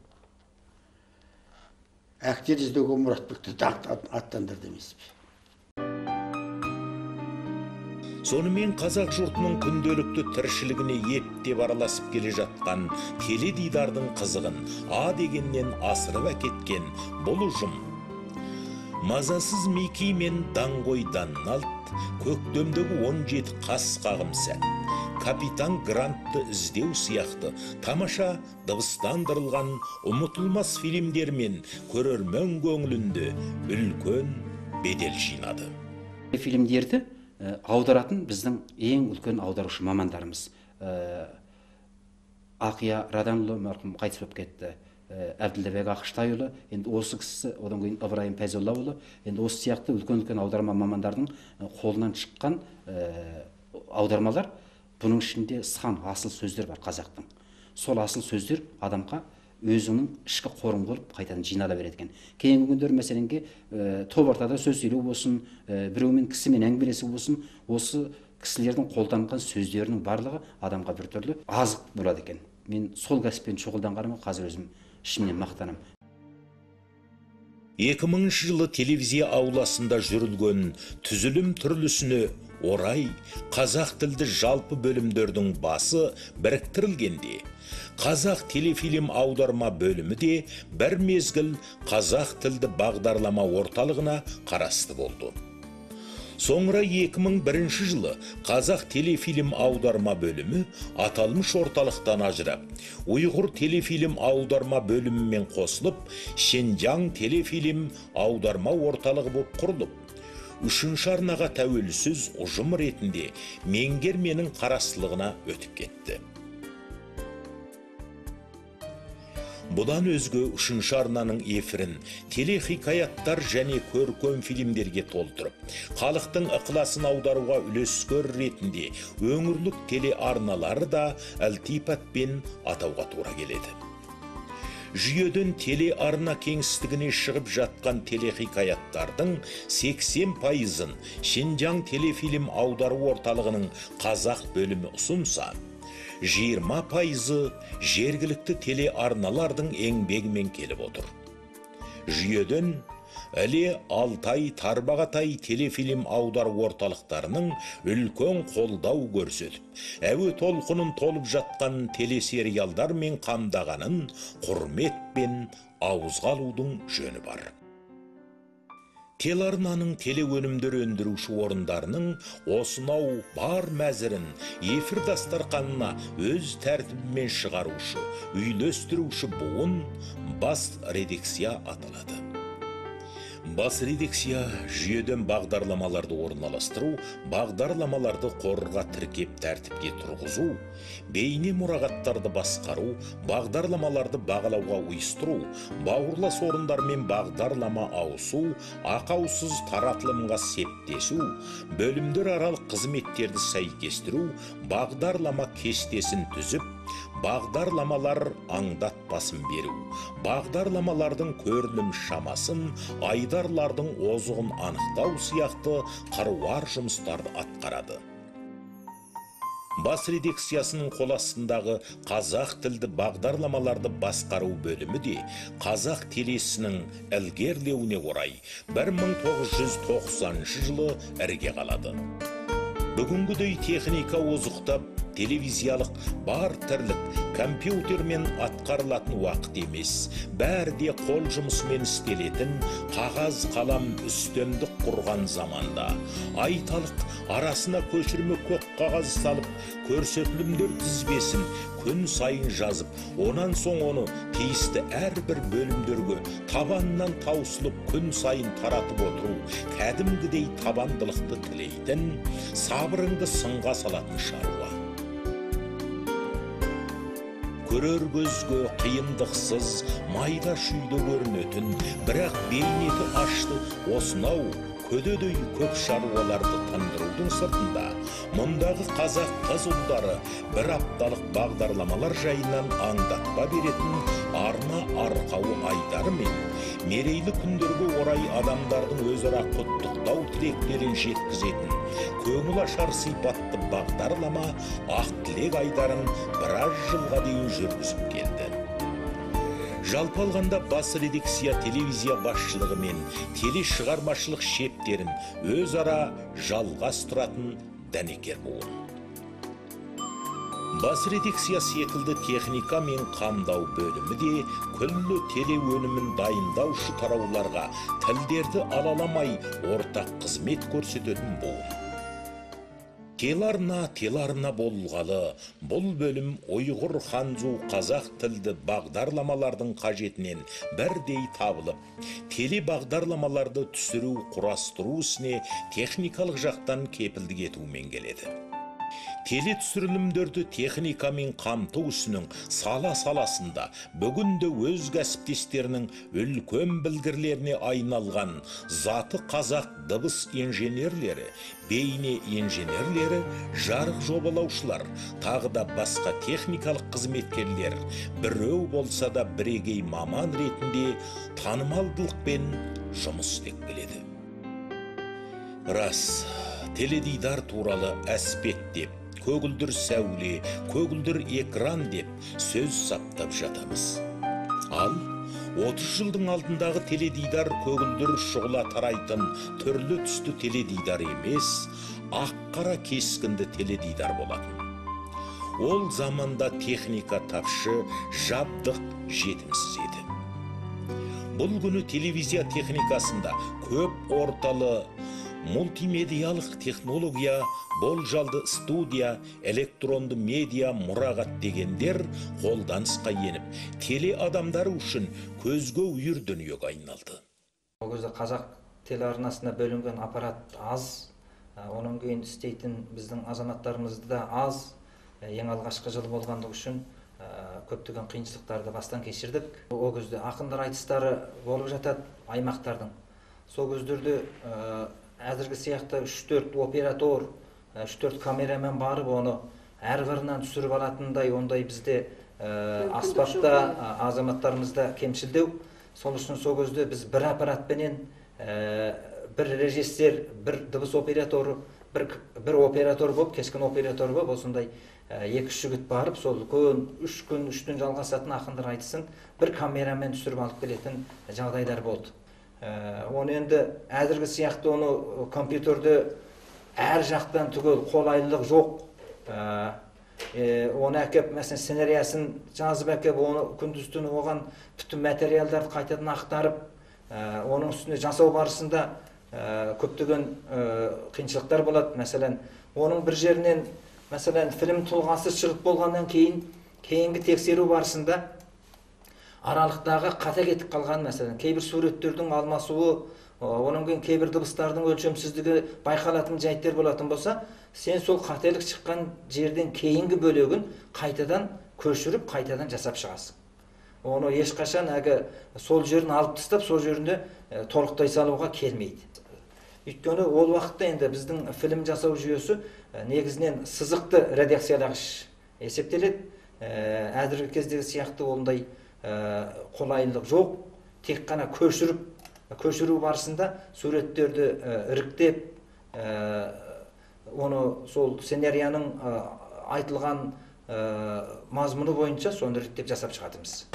Актер іздеуге Мұратбекті аттандырды емес пе. Сонымен қазақ жұртының күнделікті тіршілігіне ептеп араласып келе жатқан теледидардың қызығын А дегеннен асырып әкеткен бұл ұжым. Мазасыз Мики мен Даңғойдан алт, көктемдегі 17 қас қағым сәт, капитан Грантты іздеу сияқты тамаша дыбыстандырылған ұмытылмас фильмдермен көрермен көңілінде үлкен бедел жинады. Фильмдерді аударатын біздің ең үлкен аударушы мамандарымыз. Ақия Раданұлы марқұм қайтыс болып кетті. Әбділдәбек Ақыштайұлы, енді осы кісі, одан кейін Ыбырайым Пәзоллаұлы, енді осы сияқты үлкен аударма мамандардың қолынан шыққан аудармалар, бұның ішінде сан асыл сөздер бар қазақтың. Сол асыл сөздер адамға өзінің ішкі қорын болып қайтадан жинала береді екен. Кейінгі күндер мәселенге топ ортада сөз сөйлеу болсын, біреумен кісімен әңгімелесу болсын, осы кісілердің қолданған сөздерінің барлығы адамға біртүрлі азық болады екен. Мен сол кәсіппен шұғылданғаныма қазір өзім ішімнен мақтанам. 2000 жылы телевизия ауласында жүрілген түзілім түрлісіне орай қазақ тілді жалпы бөлімдердің басы біріктірілгенде, қазақ телефильм аударма бөлімі де бір мезгіл қазақ тілді бағдарлама орталығына қарасты болды. Соңыра 2001 жылы қазақ телефильм аударма бөлімі аталмыш орталықтан ажырап, ұйғыр телефильм аударма бөлімімен қосылып, Шенжаң телефильм аударма орталығы болып құрылып, үшінші арнаға тәуелсіз ұжым ретінде меңгерменің қарастылығына өтіп кетті. Бұдан өзге үшінші арнаның эфирін телехикаяттар және көркем фильмдерге толтырып, халықтың ықыласын аударуға үлескер ретінде өңірлік телеарналары да ілтипатпен атауға тура келеді. Жүйеден телеарна кеңістігіне шығып жатқан телехикаяттардың 80%-ын Шинжаң телефильм аудару орталығының қазақ бөлімі ұсынса, 20%-ы жергілікті телеарналардың еңбегімен келіп отыр. Жүйеден Іле, Алтай, Тарбағатай телефильм аудару орталықтарының үлкен қолдау көрсетіп, әуе толқынын толып жатқан телесериалдармен қамдағанын құрметпен ауызға алудың жөні бар. Телеарнаның телеөнімдер өндіруші орындарының осынау бар мәзірін эфир дастарханына өз тәртібімен шығарушы, үйлестіруші буын бас редакция аталады. Бас редакция жүйеден бағдарламаларды орналастыру, бағдарламаларды қорға тіркеп тәртіпке тұрғызу, бейне мұрағаттарды басқару, бағдарламаларды бағалауға ұйыстыру, бауырлас орындармен бағдарлама ауысу, ақаусыз таратылымға септесу, бөлімдер аралық қызметтерді сәйкестіру, бағдарлама кестесін түзіп, бағдарламалар аңдатпасын беру, бағдарламалардың көрілім шамасын, айдарлардың озығын анықтау сияқты қыруар жұмыстарды атқарады. Бас редакциясының қол астындағы қазақ тілді бағдарламаларды басқару бөлімі де қазақ телесінің ілгерілеуіне орай 1990 жылы ірге қалады. Бүгінгідей техника озықтап, телевизиялық бар тірлік компьютермен атқарылатын уақыт емес, бәрде қол жұмысымен істелетін қағаз қалам үстемдік құрған заманда айталық арасына көшірме көк қағаз салып, көрсетілімдер тізбесін күн сайын жазып, онан соң оны тиісті әрбір бөлімдерге табаннан таусылып күн сайын таратып отыру кәдімгідей табандылықты тілейтін, сабырыңды сынға салатын шаруа. Көрер көзге қиындықсыз майда шүйді көрінетін, бірақ бейнеті ашты осынау көдедей көп шаруаларды тындырудың сыртында мұндағы қазақ қыз ұлдары бір апталық бағдарламалар жайынан аңдатпа беретін арна арқауы айдары мен мерейлі күндерге орай адамдардың өзара құттықтау тілектерін жеткізетін көңіл ашар сипатты бағдарлама ақ тілек айдарын біраз жылға дейін жүргізіп келді. Жалпы алғанда бас редакция телевизия басшылығы мен телешығармашылық шептерін өзара жалғас тұратын дәнекер буын. Бас редакция секілді техника мен қамдау бөлімі де күллі телеөнімін дайындаушы тарауларға тілдерді алаламай ортақ қызмет көрсететін буын. Телеарна болғалы, бұл бөлім ұйғыр ханзу қазақ тілді бағдарламалардың қажетінен бірдей табылып, теле бағдарламаларды түсіру, құрастыру ісіне техникалық жақтан кепілдік етумен келеді. Теле түсірілімдерді техникамен қамту ісінің саласында бүгінде өз кәсіптестерінің үлкен білгірлеріне айналған заты қазақ дыбыс инженерлері, бейне инженерлері, жарық жобалаушылар, тағы да басқа техникалық қызметкерлер біреу болса да бірегей маман ретінде танымалдылықпен жұмыс істеп келеді. Рас, теледидар туралы әспеттеп, көгілдір сәуле, көгілдір экран деп сөз саптап жатамыз. Ал 30 жылдың алдындағы теледидар көгілдір шұғыла тарайтын түрлі түсті теледидар емес, ақ-қара кескінді теледидар болатын. Ол заманда техника тапшы, жабдық жетімсіз еді. Бұл күні телевизия техникасында көп орталы мультимедиялық технология, болжалды студия, электронды медиа мұрағат дегендер қолданысқа еніп, теле адамдары үшін көзге үйір дүниеге айналды. Ол кезде қазақ телеарнасына бөлінген аппарат аз, оның кейін істейтін біздің азаматтарымызды да аз. Ең алғашқы жыл болғандығы үшін көптеген қиыншылықтарды бастан кешірдік. Ол кезде ақындар айтыстары болып жатады аймақтардың. Сол кездерде әзіргі сияқты 3-4 оператор, 3-4 камерамен барып, оны әрбірінен түсіріп алатындай, ондай бізде аспапта азаматтарымызда кемшілдеу. Сол үшін сол кезде біз бір аппаратпенен бір режиссер, бір дыбыс операторы, бір оператор болып, кешкен оператор болып, осындай 2-3 жігіт барып, сол күн, 3 күн, 3 түн жалғасатын ақындар айтысын бір камерамен түсіріп алып келетін жағдайлар болды. Оны енді әзіргі сияқты оны компьютерде әр жақтан түгел қолайлылық жоқ. Оны әкеп, мәселен, сценариясын жазып әкеп, оны күндіз-түні оған бүтін материалдарды қайтадан ақтарып, оның үстіне жасау барысында көптеген қиыншылықтар болады. Мәселен, оның бір жерінен, мәселен, фильм тұлғасы шығып болғаннан кейінгі тексеру барысында аралықтағы қате кетіп қалған, мәселен, кейбір суреттердің алмасуы, оның кейін кейбір дыбыстардың өлшемсіздігі байқалатын жайттар болатын болса, сен сол қателік шыққан жерден кейінгі бөлігін қайтадан көшіріп, қайтадан жасап шығасың. Оны ешқашан сол жерін алып тастап, сол жерінде толықтай салуға келмейді. Өйткені ол уақытта енді біздің фильм жасау жүйесі негізінен сызықты редакциялағыш есептеледі. Әзіргі кездегі сияқты ондай қолайлылық жоқ. Тек қана көшіру барысында суреттерді іріктеп, оны сол сценарияның айтылған мазмұны бойынша соны іріктеп жасап шығатымыз.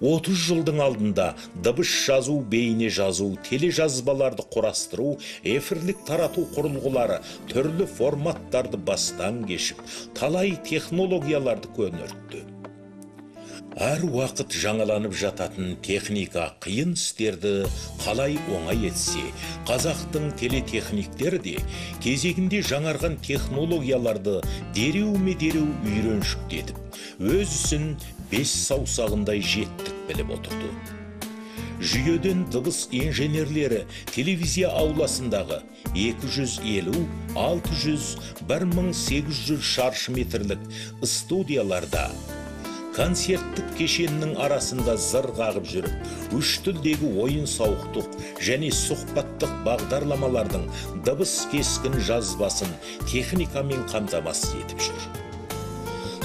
Отыз жылдың алдында дыбыс жазу, бейне жазу, тележазбаларды құрастыру, эфирлік тарату құрылғылары түрлі форматтарды бастан кешіп, талай технологияларды көнертті. Әр уақыт жаңаланып жататын техника қиын істерді қалай оңай етсе, қазақтың телетехниктері де кезегінде жаңарған технологияларды дереу үйреншіктетіп, өз ісін 5 саусағындай жеттік біліп отырды. Жүйеден дыбыс инженерлері телевизия ауласындағы 250, 600, 1800 шаршы метрлік студияларда концерттік кешеннің арасында зыр қағып жүріп, 3 тілдегі ойын-сауықтық және сұхбаттық бағдарламалардың дыбыс кескін жазбасын техникамен қамтамасыз етіп жүр.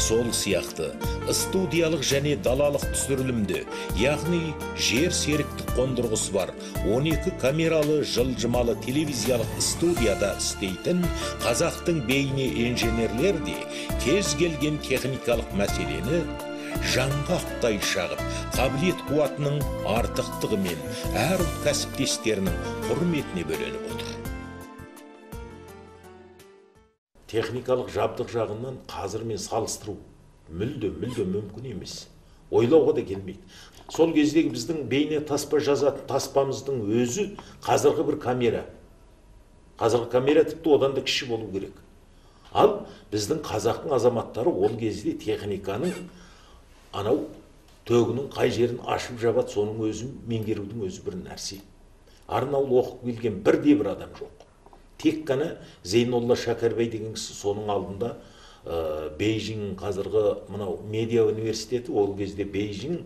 Сол сияқты студиялық және далалық түсірілімді, яғни жер серіктік қондырғысы бар 12 камералы жылжымалы телевизиялық студияда істейтін қазақтың бейне инженерлер де кез келген техникалық мәселені жаңғақтай шағып, қабілет қуатының артықтығымен әр кәсіптестерінің құрметіне бөленіп отыр. Техникалық жабдық жағынан қазір мен салыстыру мүлде мүмкін емес. Ойлауға да келмейді. Сол кездегі біздің бейне таспа жазатын таспамыздың өзі қазіргі бір камера. Қазіргі камера тіпті одан да кіші болу керек. Ал біздің қазақтың азаматтары ол кезде техниканың анау төгінің қай жерін ашып жабады, соның өзін меңгерудің өзі бір нәрсе. Арнаулы оқып келген бір адам жоқ. Тек қана Зейнолла Шәкәрбай деген кісі соның алдында Бейжің қазіргі мынау медиа университеті, ол кезде Бейжің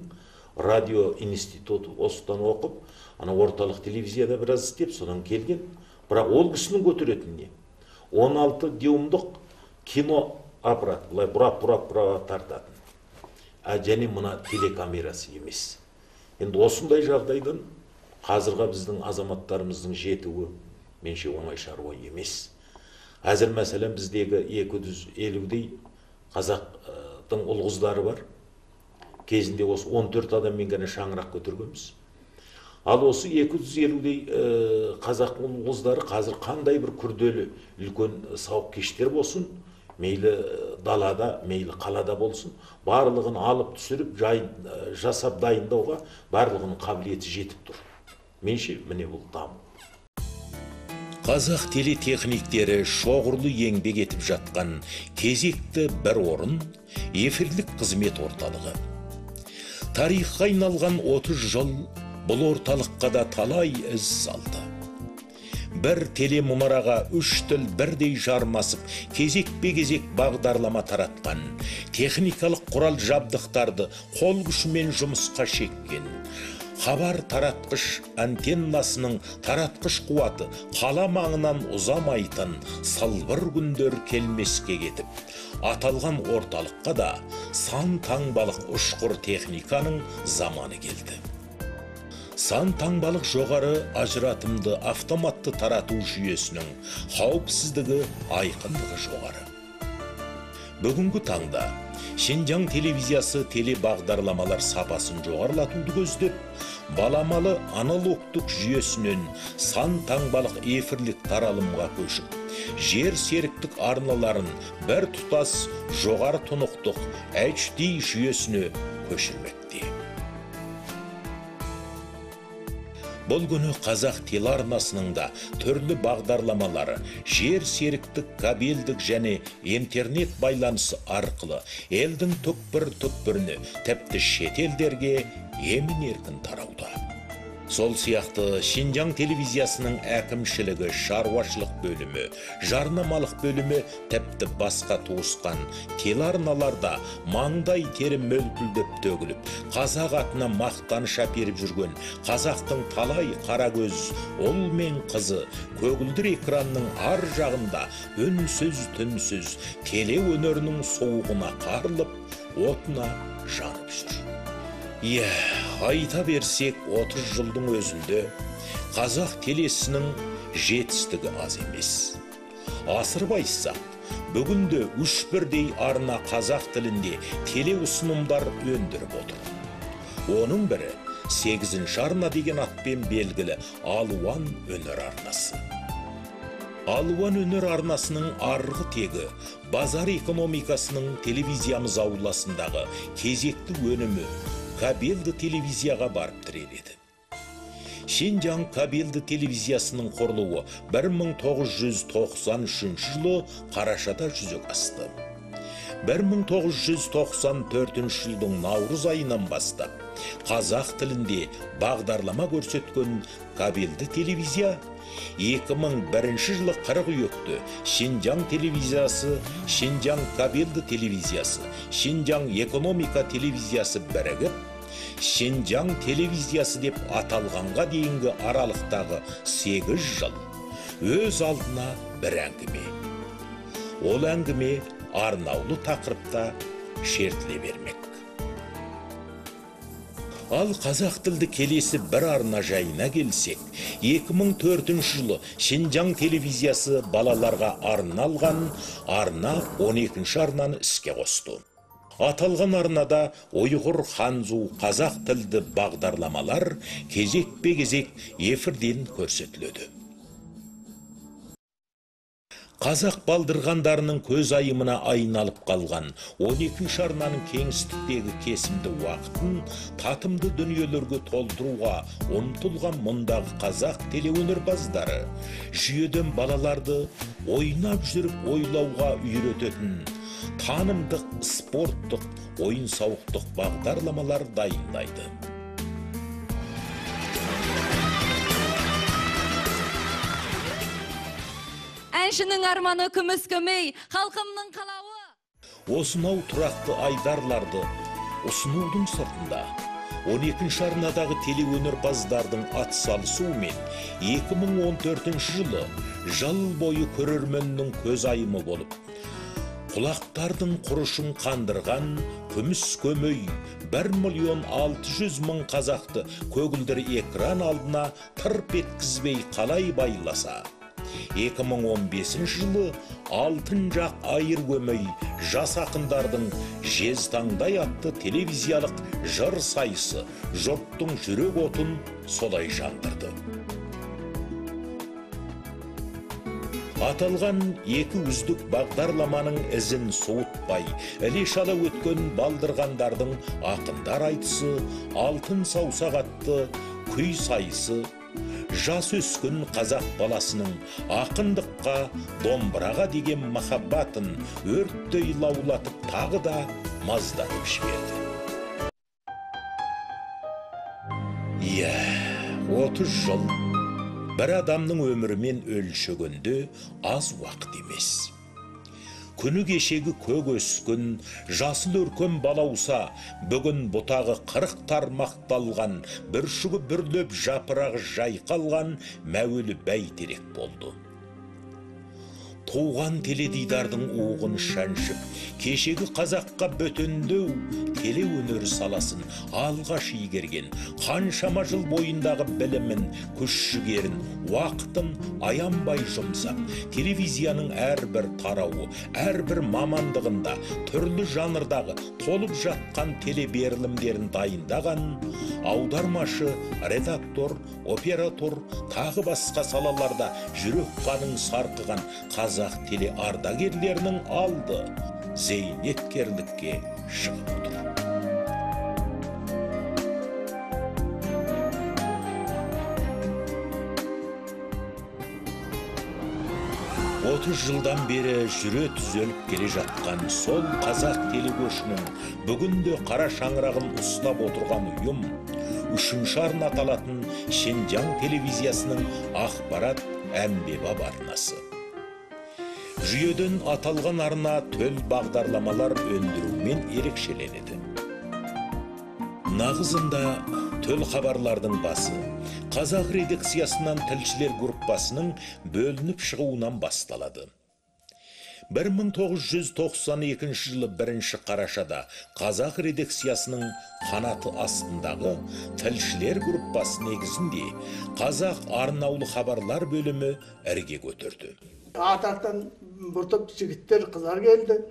радио институты осыдан оқып, ана орталық телевизияда біраз істеп, содан келген. Бірақ ол кісінің көтеретініне 16 дюймдық кино аппарат, бұлай бұрап тартатын. Және мына телекамерасы емес. Енді осындай жағдайдан қазіргі біздің азаматтарымыздың жетуі менше оңай шаруа емес. Әзір мәселен біздегі 250-дей қазақтың ұл-қыздары бар. Кезінде осы 14 адаммен ғана шаңырақ көтергенбіз. Ал осы 250-дей қазақ ұл-қыздары қазір қандай бір күрделі үлкен сауық кештер болсын, мейлі далада, мейлі қалада болсын, барлығын алып түсіріп, жасап дайындауға барлығының қабілеті жетіп тұр. Менше, міне бұл даму. Қазақ телетехниктері шоғырлы еңбек етіп жатқан кезекті бір орын эфирлік қызмет орталығы. Тарихқа айналған 30 жыл бұл орталыққа да талай із салды. Бір телемұнараға 3 тіл бірдей жармасып, кезекпе-кезек бағдарлама таратқан, техникалық құрал жабдықтарды қол күшімен жұмысқа шеккен, хабар таратқыш антеннасының таратқыш қуаты қала маңынан ұзамайтын салбыр күндер келмеске кетіп, аталған орталыққа да сан таңбалық ұшқыр техниканың заманы келді. Сан таңбалық жоғары ажыратымды автоматты тарату жүйесінің қауіпсіздігі айқындығы жоғары. Бүгінгі таңда Шинжаң телевизиясы телебағдарламалар сапасын жоғарылатуды көздеп, баламалы аналогтық жүйесінен сан таңбалық эфирлік таралымға көшіп, жер серіктік арналарын бір тұтас жоғары тұнықтық HD жүйесіне көшірмекте. Бұл күні қазақ телеарнасының да түрлі бағдарламалары жер серіктік, кабельдік және интернет байланысы арқылы елдің түкпір-түкпіріне, тіпті шетелдерге емін-еркін тарауда. Сол сияқты Шинжаң телевизиясының әкімшілігі, шаруашылық бөлімі, жарнамалық бөлімі, тіпті басқа туысқан телеарналарда маңдай тері мөлпілдеп төгіліп, қазақ атына мақтаныш әперіп жүрген қазақтың талай қарагөз ұл мен қызы көгілдір экранның ар жағында үнсіз түнсіз теле өнерінің суығына қарылып, отына жанып жүр. Айта берсек, 30 жылдың өзінде қазақ телесінің жетістігі аз емес. Асырып айтсақ, бүгінде 3 бірдей арна қазақ тілінде теле ұсынымдар өндіріп отыр. Оның бірі 8-ші арна деген атпен белгілі Алуан өнер арнасы. Алуан өнер арнасының арғы тегі базар экономикасының телевизиямыз ауласындағы кезекті өнімі кабелді телевизияға барып тіреледі. Шинжаң кабелді телевизиясының құрылуы 1993 жылы қарашада жүзеге асты. 1994 жылдың наурыз айынан бастап қазақ тілінде бағдарлама көрсеткен кабелді телевизия 2001 жылы қыркүйекте Шинжаң телевизиясы, Шинжаң кабелді телевизиясы, Шинжаң экономика телевизиясы бірігіп, Шинжаң телевизиясы деп аталғанға дейінгі аралықтағы 8 жыл өз алдына бір әңгіме. Ол әңгіме арнаулы тақырыпта шертіле бермек. Ал қазақ тілді келесі бір арна жайына келсек, 2004 жылы Шинжаң телевизиясы балаларға арналған арна 12-ші арнаны іске қосты. Аталған арнада ұйғыр, ханзу, қазақ тілді бағдарламалар кезекпе-кезек эфирден көрсетіледі. Қазақ балдырғандарының көз айымына айналып қалған 12-ші арнаның кеңістіктегі кесімді уақытын татымды дүниелерге толтыруға ұмтылған мұндағы қазақ телеөнерпаздары жүйеден балаларды ойнап жүріп ойлауға үйрететін танымдық, спорттық, ойын-сауықтық бағдарламалар дайындайды. Әншінің арманы күміс көмей, халқымның қалауы. Осынау тұрақты айдарларды ұсынудың сыртында 12-ші арнадағы телеөнерпаздардың атсалысуымен 2014 жылы жыл бойы көрерменнің көз айымы болып, құлақтардың құрышын қандырған күміс көмей 1.600.000 қазақты көгілдір экран алдына тырп еткізбей қалай байласа, 2015 жылы Алтын жақ айыр көмей жас ақындардың Жезтаңдай атты телевизиялық жыр сайысы жұрттың жүрек отын солай жандырды. Аталған екі үздік бағдарламаның ізін суытпай, іле-шала өткен балдырғандардың ақындар айтысы, алтын саусақ атты күй сайысы, жас өскен қазақ баласының ақындыққа, домбыраға деген махаббатын өрттей лаулатып тағы да маздатып жіберді. Иә, 30 жыл бір адамның өмірімен өлшегенде аз уақыт емес. Күні кешегі көк өскен, жасыл өркен балауса, бүгін бұтағы 40 тармақталған, бір шүгі бүрлеп жапырағы жайқалған мәуелі бәйтерек болды. Туған теледидардың уғын шаншып, кешегі қазаққа бөтендеу теле өнер саласын алғаш игерген, қаншама жыл бойындағы білімін, күш-жігерін, уақытын аянбай жұмсап, телевизияның әрбір тарауы, әрбір мамандығында түрлі жанрдағы толып жатқан телеберілімдерін дайындаған аудармашы, редактор, оператор, тағы басқа салаларда жүрек қаның сарқыған қазақ теле ардагерлерінің алды зейнеткерлікке шығып отыр. Жылдан бері жүре түзеліп келе жатқан сол қазақ телегөшінің бүгінде қара шаңырағын ұстап отырған ұйым, үшінші арна аталатын Шинжаң телевизиясының ақпарат әмбебап арнасы. Жүйеден аталған арна төл бағдарламалар өндірумен ерекшеленеді. Нағызында төл хабарлардың басы қазақ редакциясынан тілшілер группасының бөлініп шығуынан басталады. 1992 жылы 1 қарашада қазақ редакциясының қанаты астындағы тілшілер группасы негізінде қазақ арнаулы хабарлар бөлімі ірге көтерді. Атақтан бір топ жігіттер, қыздар келді.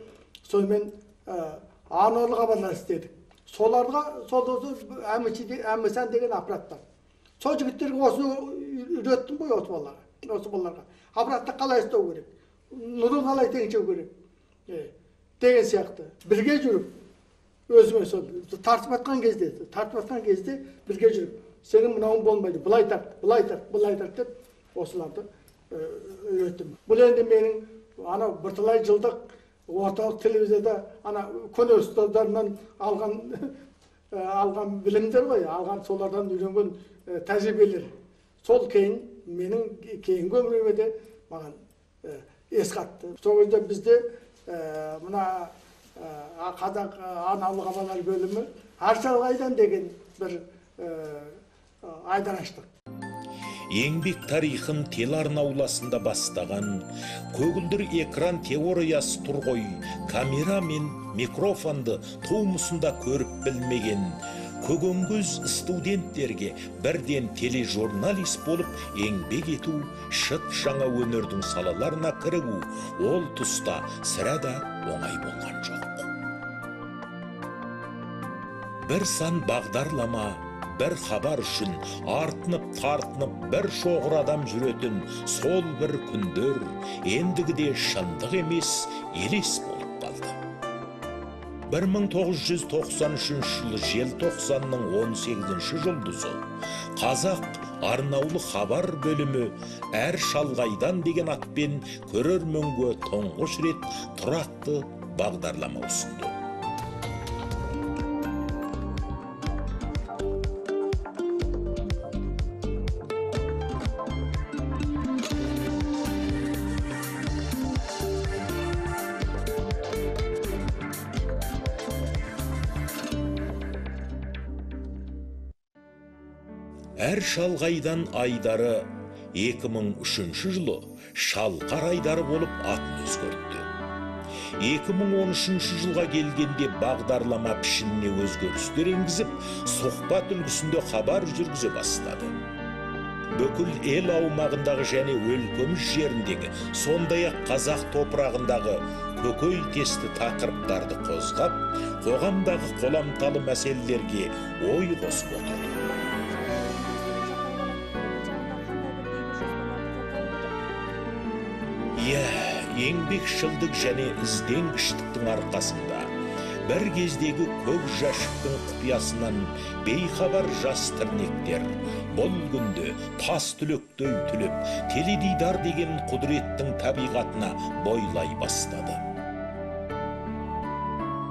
Сонымен арнаулы хабарлар істедік. Соларға әмісан деген аппарат бар. Сол жігіттерге осыны үйреттім ғой осы балаларға. Аппаратты қалай істеу керек, нұрын қалай теңшеу керек деген сияқты. Бірге жүріп, өзіме сол тартып атқан кезде бірге жүріп, сенің мынауың болмайды, былай тарт деп осыларды үйреттім. Бұл енді менің бірталай жылдық орталық телевизияда көне ұстаздарынан алған білімдер ғой, алған солардан үйренген тәжірибелер. Сол кейін менің кейінгі өміріме де маған ес қатты. Сол кезде бізде мына қазақ арнаулы хабарлар бөлімі Аршалғайдан деген бір айдар аштық. Еңбек тарихын телеарнауласында бастаған, көгілдір экран теориясы тұрғой, камера мен микрофонды тумысында көріп білмеген, көгөнгөз студенттерге бірден тележурналист болып еңбек ету, шыт жаңа өнердің салаларына кірігу, ол тұста сірәда оңай болған жоқ. Бір сан бағдарлама, бір хабар үшін артынып-тартынып бір шоғыр адам жүретін сол бір күндер ендігіде шындық емес, елес болып қалды. 1993 жылы желтоқсанның 18 жұлдызы қазақ арнаулы хабар бөлімі әр шалғайдан деген атпен көрерменге тұңғыш рет тұрақты бағдарлама ұсынды. Әр шалғайдан айдары 2003 жылы шалқар айдары болып атын өзгертті. 2013 жылға келгенде бағдарлама пішініне өзгерістер енгізіп, сұхбат үлгісінде хабар жүргізе бастады. бүкіл ел аумағындағы және өлкөміз жеріндегі, сондай-ақ қазақ топырағындағы көкөй тесті тақырыптарды қозғап, қоғамдағы қоламталы мәселелерге ой қосып отырды. Еңбекшілдік және ізденгіштіктің арқасында бір кездегі көк жәшіктің құпиясынан бейхабар жас тірнектер бұл күнде тас түлектей түлеп, теледидар деген құдіреттің табиғатына бойлай бастады.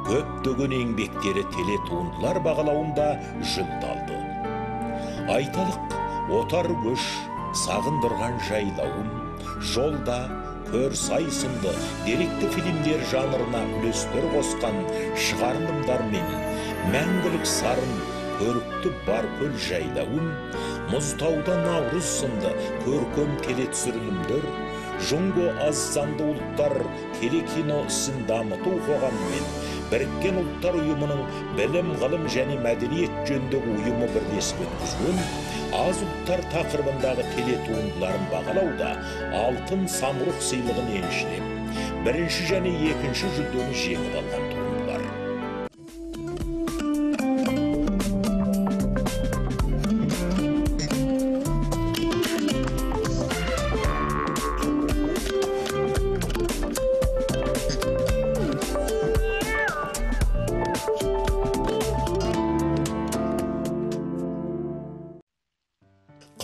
Көптеген еңбектері телетуындылар бағалауында жүлде алды. Айталық, отар көш, сағындырған жайлауым, жолда, көрсай сынды деректі фильмдер жанрына үлестер қосқан шығарылымдармен мәңгілік сарын, көрікті баркөл жайлауым, мұзтауда наурыз сынды көркем телетүсірілімдер, жұңго аз санды ұлттар телекино ісін дамыту қоғамымен Біріккен ұлттар ұйымының білім, ғылым және мәдениет жөніндегі ұйымы бірлесіп өткізген аз ұлттар тақырыбындағы телетуындыларын бағалауда алтын самұрық сыйлығын еншілеп, бірінші және екінші жүлдені жеңіп алған туындылар.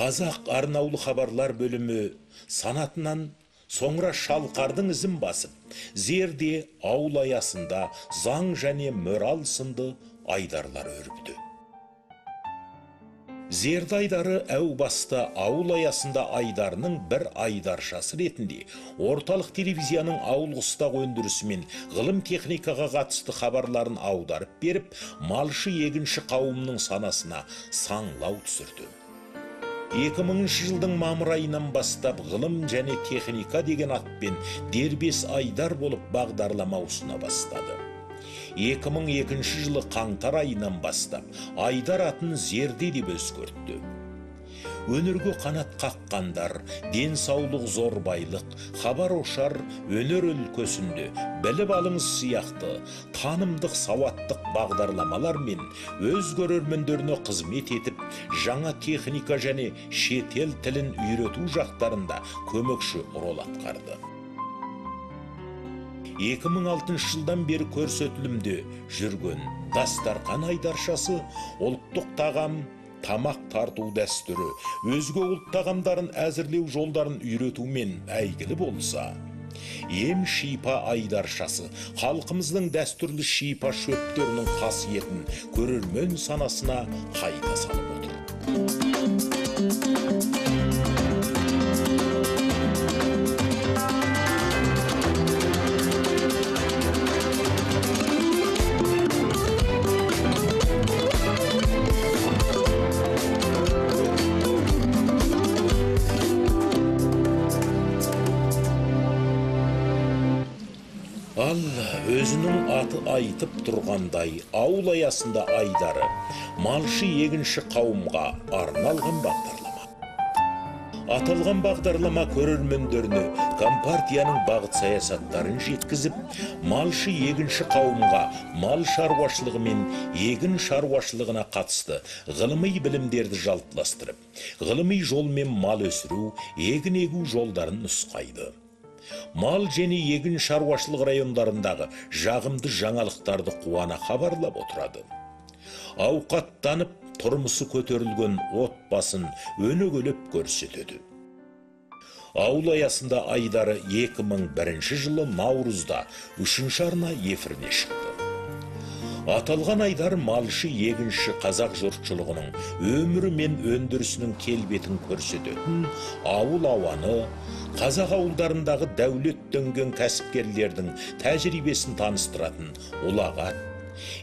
Қазақ арнаулы хабарлар бөлімі санатынан соңыра шалқардың ізін басып, зерде ауыл аясында заң және мөрал сынды айдарлар өріпті. Зерді айдары әу баста ауыл аясында айдарының бір айдаршасы ретінде орталық телевизияның ауыл құстақ өндірісі мен ғылым техникаға қатысты хабарларын аударып беріп, малшы егінші қауымның санасына саңлау түсірді. 2000 жылдың мамыр айынан бастап ғылым және техника деген атпен дербес айдар болып бағдарлама ұсына бастады. 2002 жылы қаңтар айынан бастап айдар атын зерде деп өзгертті. Өнерге қанат қаққандар, денсаулық зорбайлық, хабар ошар, өнер өлкөсінде біліп алыңыз сияқты танымдық сауаттық бағдарламалар мен өз көрермендеріне қызмет етіп, жаңа техника және шетел тілін үйрету жақтарында көмекші рол атқарды. 2006 жылдан бері көрсетілімде жүрген Дастарқан айдаршасы ұлттық тағам, тамақ тарту дәстүрі, өзге ұлт тағамдарын әзірлеу жолдарын үйретумен әйгілі болса, ем шипа айдаршасы халқымыздың дәстүрлі шипа шөптерінің қасиетін көрермен санасына қайта салып отыр. Өзінің аты айтып тұрғандай ауыл аясында айдары малшы егінші қауымға арналған бағдарлама. Аталған бағдарлама көрермендеріне компартияның бағыт саясаттарын жеткізіп, малшы егінші қауымға мал шаруашылығы мен егін шаруашылығына қатысты ғылыми білімдерді жалпыластырып, ғылыми жолмен мал өсіру, егін егу жолдарын нұсқайды. Мал және егін шаруашылық райондарындағы жағымды жаңалықтарды қуана хабарлап отырады. Ауқаттанып, тұрмысы көтерілген отбасын өнегелеп көрсетеді. Ауыл аясында айдары 2001 жылы наурызда 3-ші арна эфиріне шықты. Аталған айдар малшы егінші қазақ жұртшылығының өмірі мен өндірісінің келбетін көрсететін, ауыл ауаны, қазақ ауылдарындағы дәулеттенген кәсіпкерлердің тәжірибесін таныстыратын ұлағат,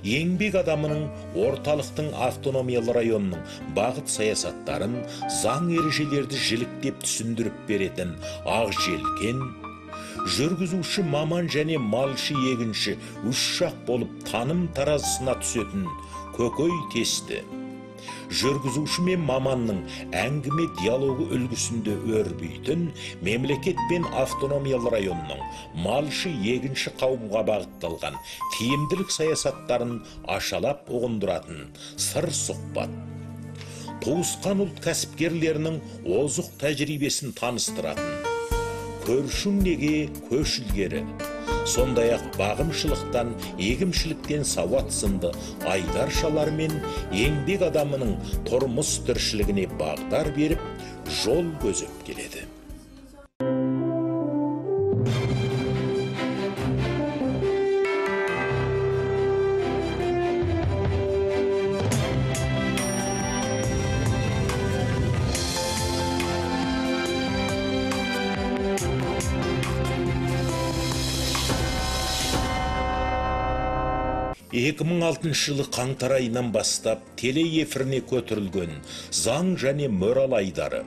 еңбек адамының орталықтың автономиялы районының бағыт саясаттарын, заң ережелерді жіліктеп түсіндіріп беретін ақ желкен, жүргізуші маман және малшы егінші үш жақ болып таным таразысына түсетін көкөй тесті, жүргізуші мен маманның әңгіме диалогы үлгісінде өрбейтін мемлекет пен автономиялы районның малшы егінші қауымға бағытталған тиімділік саясаттарын ашалап ұғындыратын сыр сұхбат. Туысқан ұлт кәсіпкерлерінің озық тәжірибесін таныстыратын көршің неге көшілгері, сондай-ақ бағымшылықтан, егімшіліктен сауат сынды айдаршалар мен еңбек адамының тұрмыс тіршілігіне бағдар беріп, жол көзіп келеді. Екі 2006 жылы қаңтар айынан бастап теле эфиріне көтерілген заң және мөрал айдары.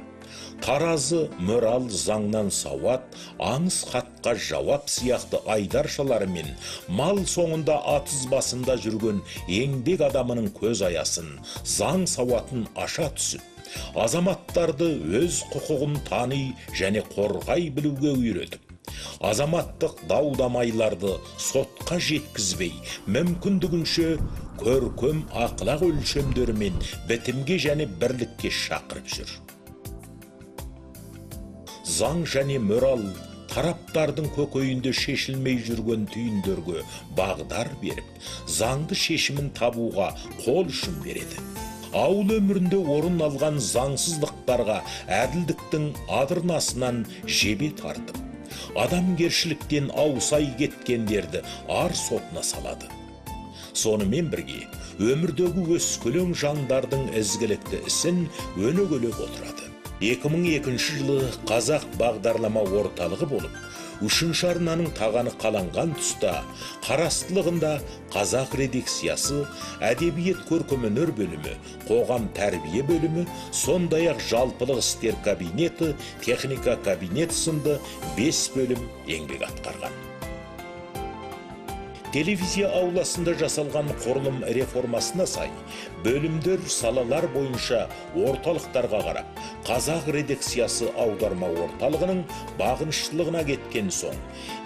Таразы, мөрал, заңнан сауат, аңыз хатқа жауап сияқты айдаршаларымен мал соңында атыз басында жүрген еңбек адамының көз аясын, заң сауатын аша түсіп, азаматтарды өз құқығын тани және қорғай білуге үйретіп, азаматтық дау-дамайларды сотқа жеткізбей, мүмкіндігінше көркем ақылақ өлшемдерімен бітімге және бірлікке шақырып жүр. Заң және мөрал тараптардың көкейінде шешілмей жүрген түйіндерге бағдар беріп, заңды шешімін табуға қол ұшын береді. Ауыл өмірінде орын алған заңсыздықтарға әділдіктің адырнасынан жебе тартып, адамгершіліктен аусай кеткендерді ар сотына салады. Сонымен бірге, өмірдегі өскелең жандардың ізгілікті ісін өнегелеп отырады. 2002 жылы қазақ бағдарлама орталығы болып, үшінші арнаның тағаны қаланған тұста қарастылығында қазақ редакциясы, әдебиет көркемөнер бөлімі, қоғам тәрбие бөлімі, сондай-ақ жалпылық істер кабинеті, техника кабинет сынды 5 бөлім еңбек атқарған. Телевизия ауласында жасалған құрылым реформасына сай, бөлімдер салалар бойынша орталықтарға қарап, қазақ редакциясы аударма орталығының бағыныштылығына кеткен соң,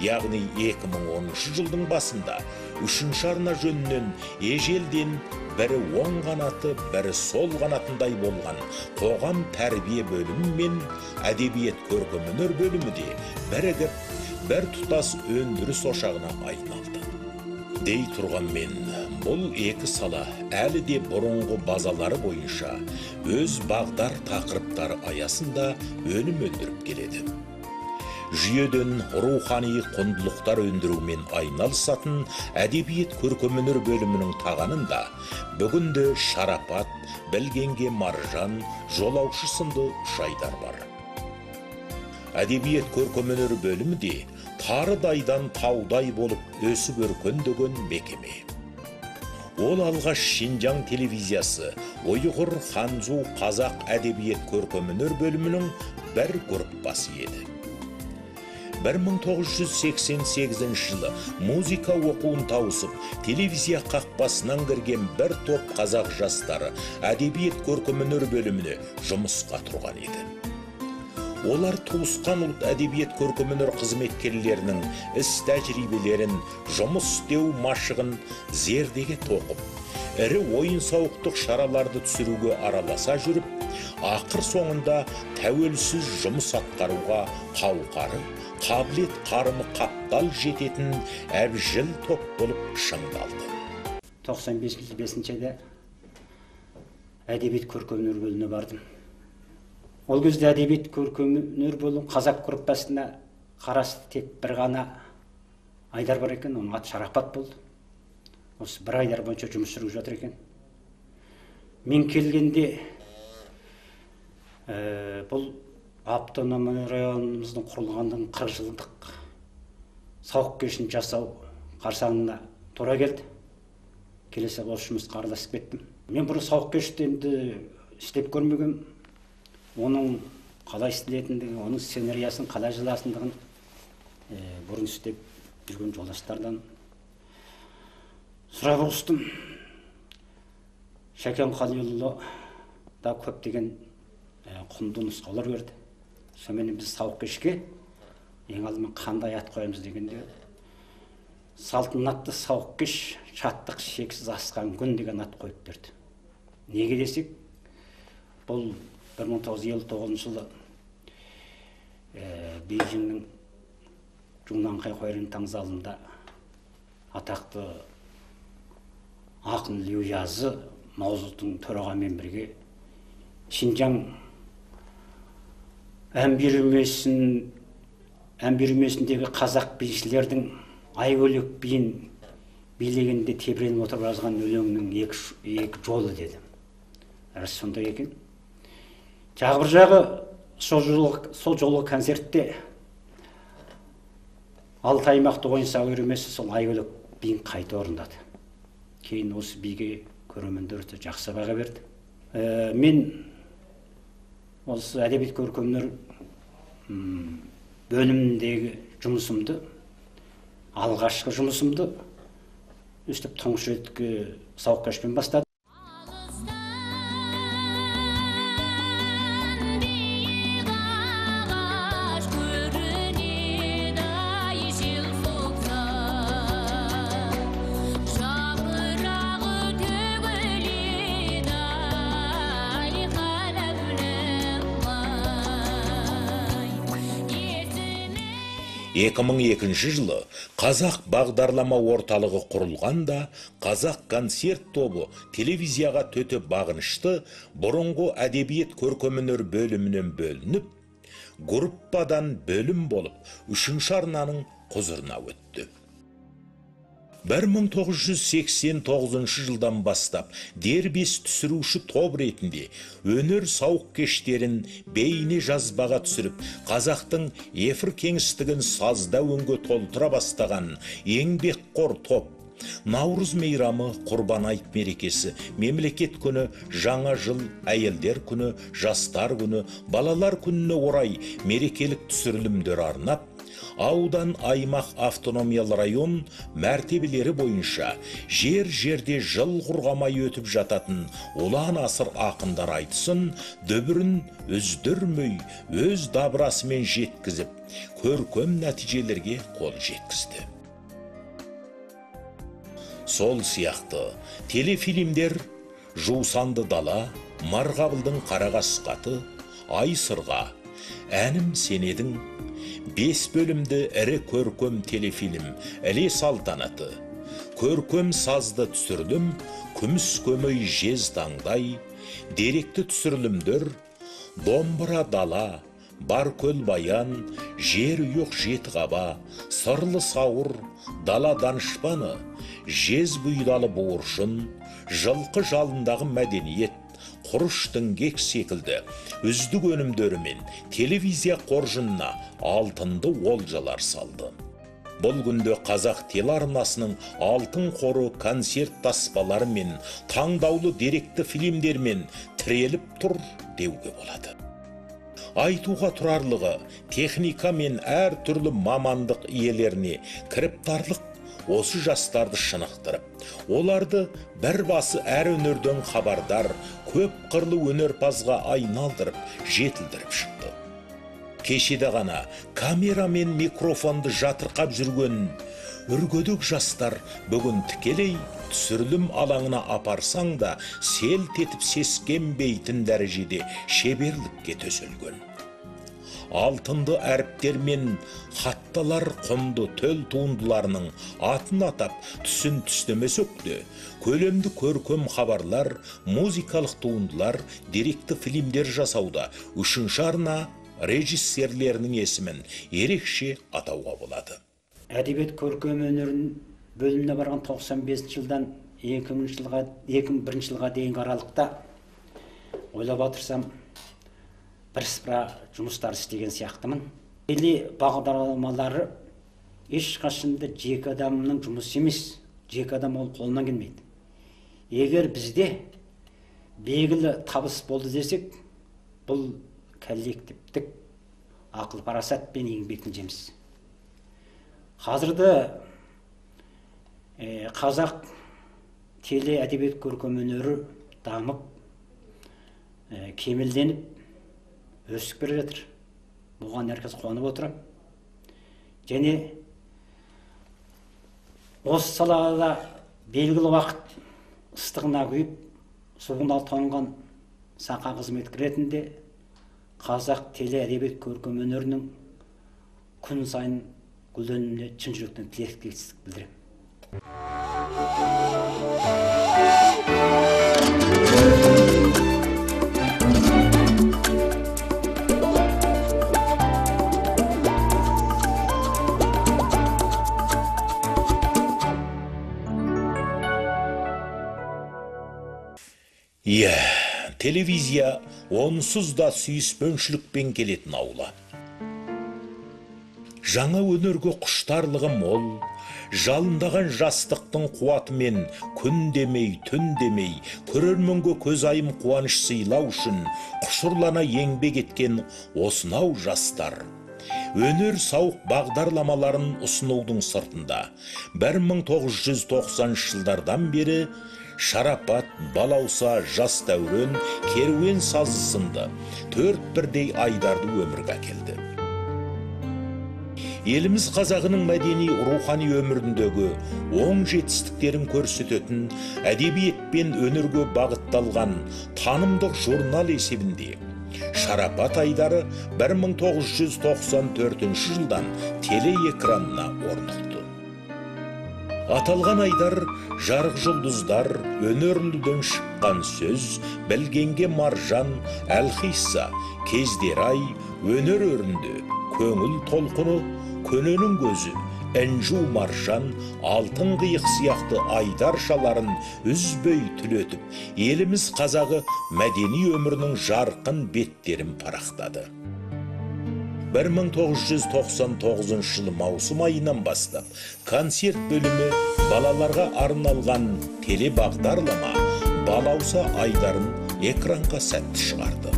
яғни 2010 жылдың басында, үшінші арна жөнінен ежелден бірі оң қанаты, бірі сол қанатындай болған қоғам тәрбие бөлімі мен әдебиет көркемөнер бөлімі де бірігіп, бір тұтас өндіріс ошағына айналды. Дей тұрғанмен, бұл екі сала әлі де бұрынғы базалары бойынша өз бағдар тақырыптары аясында өнім өндіріп келеді. Жүйеден рухани құндылықтар өндірумен айналысатын әдебиет көркемөнер бөлімінің тағанында бүгінде шарапат, білгенге маржан, жолаушы сынды жайдар бар. Әдебиет көркемөнер бөлімі де тарыдайдан таудай болып өсіп өркендеген мекеме. Ол алғаш Шинжаң телевизиясы, Ойғыр Ханзу қазақ әдебиет көркемөнер бөлімінің бір группасы еді. 1988 жылы музыка оқуын тауысып, телевизия қақпасынан кірген бір топ қазақ жастары әдебиет көркемөнер бөліміне жұмысқа тұрған еді. Олар туысқан ұлт әдебиет көркемөнер қызметкерлерінің іс тәжірибелерін, жұмыс істеу машығын зердеге тоқып, ірі ойын-сауықтық шараларды түсіруге араласа жүріп, ақыр соңында тәуелсіз жұмыс атқаруға қауқары, қабілет қарымы қаптал жететін әбжіл топ болып шыңдалды. 95-5-де әдебиет көркемөнер бөліміне бардым. Ол кезде әдебиет көркемөнер бөлім қазақ группасына қарасты тек бір ғана айдар бар екен, оның аты Шарапат болды. Осы бір айдар бойынша жұмыс жүріп жатыр екен. Мен келгенде бұл автономия районымыздың құрылғанының 40 жылдық сауық кешін жасау қарсаңына тура келді. Келесі осы жұмысқа араласып кеттім. Мен бұрын сауық кешті істеп көрмеген. Оның қалай істелетіндігін, оның сценариясын қалай жазатындығын бұрын істеп жүрген жолдастардан сұрап ұрыстым. Шәкен Қалиұлы да көптеген құнды нұсқаулар берді. Сонымен біз сауық кешке ең алдымен қандай ат қоямыз дегенде салтанатты сауық кеш, шаттық шексіз асқан күн деген ат қойып берді. Неге десек, бұл 1959 жылы Бейжіңнің Жунанхай Хойринтаң залында атақты ақын Лю Язы Маузудың төрағамен бірге Шинжаң әмбермесіндегі қазақ бишілердің айгөлек биін билегенде тебіреніп отырып жазған өлеңнің екі жолы деді. Рас сондай екен. Жағы бір жағы сол жолғы концертте Алтай аймақты ойын-сауық үйірмесі сол айгөлек биін қайта орындады. Кейін осы биге көрермендер жақсы баға берді. Мен осы әдебиет көркемөнер бөліміндегі жұмысымды, алғашқы жұмысымды өстіп тұңғыш рет сауық кешпен бастадым. мың екінші жылы қазақ бағдарлама орталығы құрылғанда қазақ концерт тобы телевизияға төте бағынышты бұрынғы әдебиет көркемөнер бөлімінен бөлініп, группадан бөлім болып, 3-ші арнаның құзырына өтті. 1989 жылдан бастап дербес түсіруші топ ретінде өнер сауық кештерін бейне жазбаға түсіріп, қазақтың ефір кеңістігін сазда өңге толтыра бастаған еңбекқор топ Наурыз мейрамы, Құрбан айт мерекесі, мемлекет күні, жаңа жыл, әйелдер күні, жастар күні, балалар күніне орай мерекелік түсірілімдер арнап, аудан, аймақ, автономиялы район мәртебелері бойынша жер-жерде жыл құрғамай өтіп жататын ұлан асыр ақындар айтысын дүбірін үздірмей өз дабырасымен жеткізіп, көркем нәтижелерге қол жеткізді. Сол сияқты телефильмдер Жусанды дала, Марғабылдың қарағасқаты, Ай сырға, Әнім сенедің, 5 бөлімді ірі көркем телефильм Іле салтанаты, көркем сазды түсірілім Күміс көмей жез таңдай, деректі түсірілімдер Домбыра дала, Бар көл баян, Жер үйек жеті ғаба, Сырлы сауыр, Дала данышпаны, Жез бұйдалы буыршын, Жылқы жалындағы мәдениет, Құрыш діңгек секілді үздік өнімдерімен телевизия қоржынына алтынды олжалар салды. Бұл күнде қазақ телеарнасының алтын қоры концерт таспалары мен таңдаулы деректі фильмдермен тіреліп тұр деуге болады. Айтуға тұрарлығы техника мен әр түрлі мамандық иелеріне кіріптарлық осы жастарды шынықтырып, оларды бір басы әр өнерден хабардар, көп қырлы өнерпазға айналдырып, жетілдіріп шықты. Кешеде ғана камера мен микрофонды жатырқап жүрген үргөдік жастар бүгін тікелей түсірілім алаңына апарсаң да селт етіп сескенбейтін дәрежеде шеберлікке төселген. Алтынды әріптер мен хатталар құнды төл туындыларының атын атап түсін түстемесек те, көлемді көркем хабарлар, музыкалық туындылар, деректі фильмдер жасауда 3-ші арна режиссерлерінің есімін ерекше атауға болады. Әдебиет көркем өнерін бөліміне барған 95 жылдан 2001 жылға дейінгі аралықта ойлап отырсам, бірсыпыра жұмыстар істеген сияқтымын. Теле бағдарламалары ешқашында жеке адамның жұмысы емес, жеке адам ол қолынан келмейді. Егер бізде белгілі табыс болды десек, бұл коллективтік ақыл парасат пен еңбектің жемісі. Қазірде қазақ теле әдебиет көркем өнері дамып, кемелденіп өсіп келе жатыр. Бұған herkes қуанып отыр. Және осы салада белгілі уақыт ыстығына күйіп, суығына тоңған сақа қызметкер ретінде қазақ теле әдебиет көркем өнерінің күн сайын гүлденуіне шын жүректен тілектестік білдіремін. Иә, телевизия онсыз да сүйіспеншілікпен келетін аула. Жаңа өнерге құштарлығы мол, жалындаған жастықтың қуатымен күн демей, түн демей, көрерменге көзайым қуаныш сыйлау үшін құшырлана еңбек еткен осынау жастар. Өнер сауық бағдарламаларын ұсынудың сыртында 1990 жылдардан бері Шарапат, Балауса, Жас дәурен, Керуен сазы сынды 4 бірдей айдарды өмірге әкелді. Еліміз қазағының мәдени рухани өміріндегі оң жетістіктерін көрсететін әдебиет пен өнерге бағытталған танымдық журнал есебінде Шарапат айдары 1994 жылдан телеэкранына орнықты. Аталған айдар жарық жұлдыздар, өнерліден шыққан сөз, білгенге маржан, әлхисса, кездер ай, өнер өрінді, көңіл толқыны, көненің көзі, әнжу маржан, алтын қиық сияқты айдаршаларын үзбей түлетіп, еліміз қазағы мәдени өмірінің жарқын беттерін парақтады. 1999 жылы маусым айынан бастап концерт бөлімі балаларға арналған телебағдарлама Балауса айдарын экранға сәтті шығарды.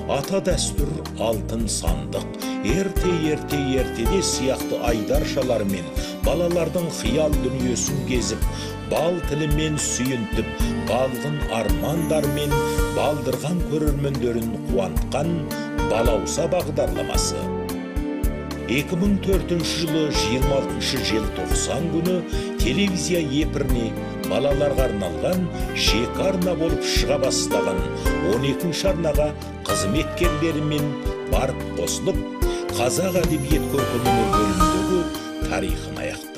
Ата дәстүр, алтын сандық, ерте-ерте-ертеде сияқты айдаршалармен балалардың қиял дүниесін кезіп, бал тілімен сүйінтіп, балғын армандармен балдырған көрермендерін қуантқан Балауса бағдарламасы. 2004 жылы 26 желтоқсан күні телевизия епіріне балаларға арналған жеке арна болып шыға бастаған 12-ші арнаға қызметкерлерімен барып қосылып, қазақ әдебиет көркемөнер бөліміндегі тарихын аяқтады.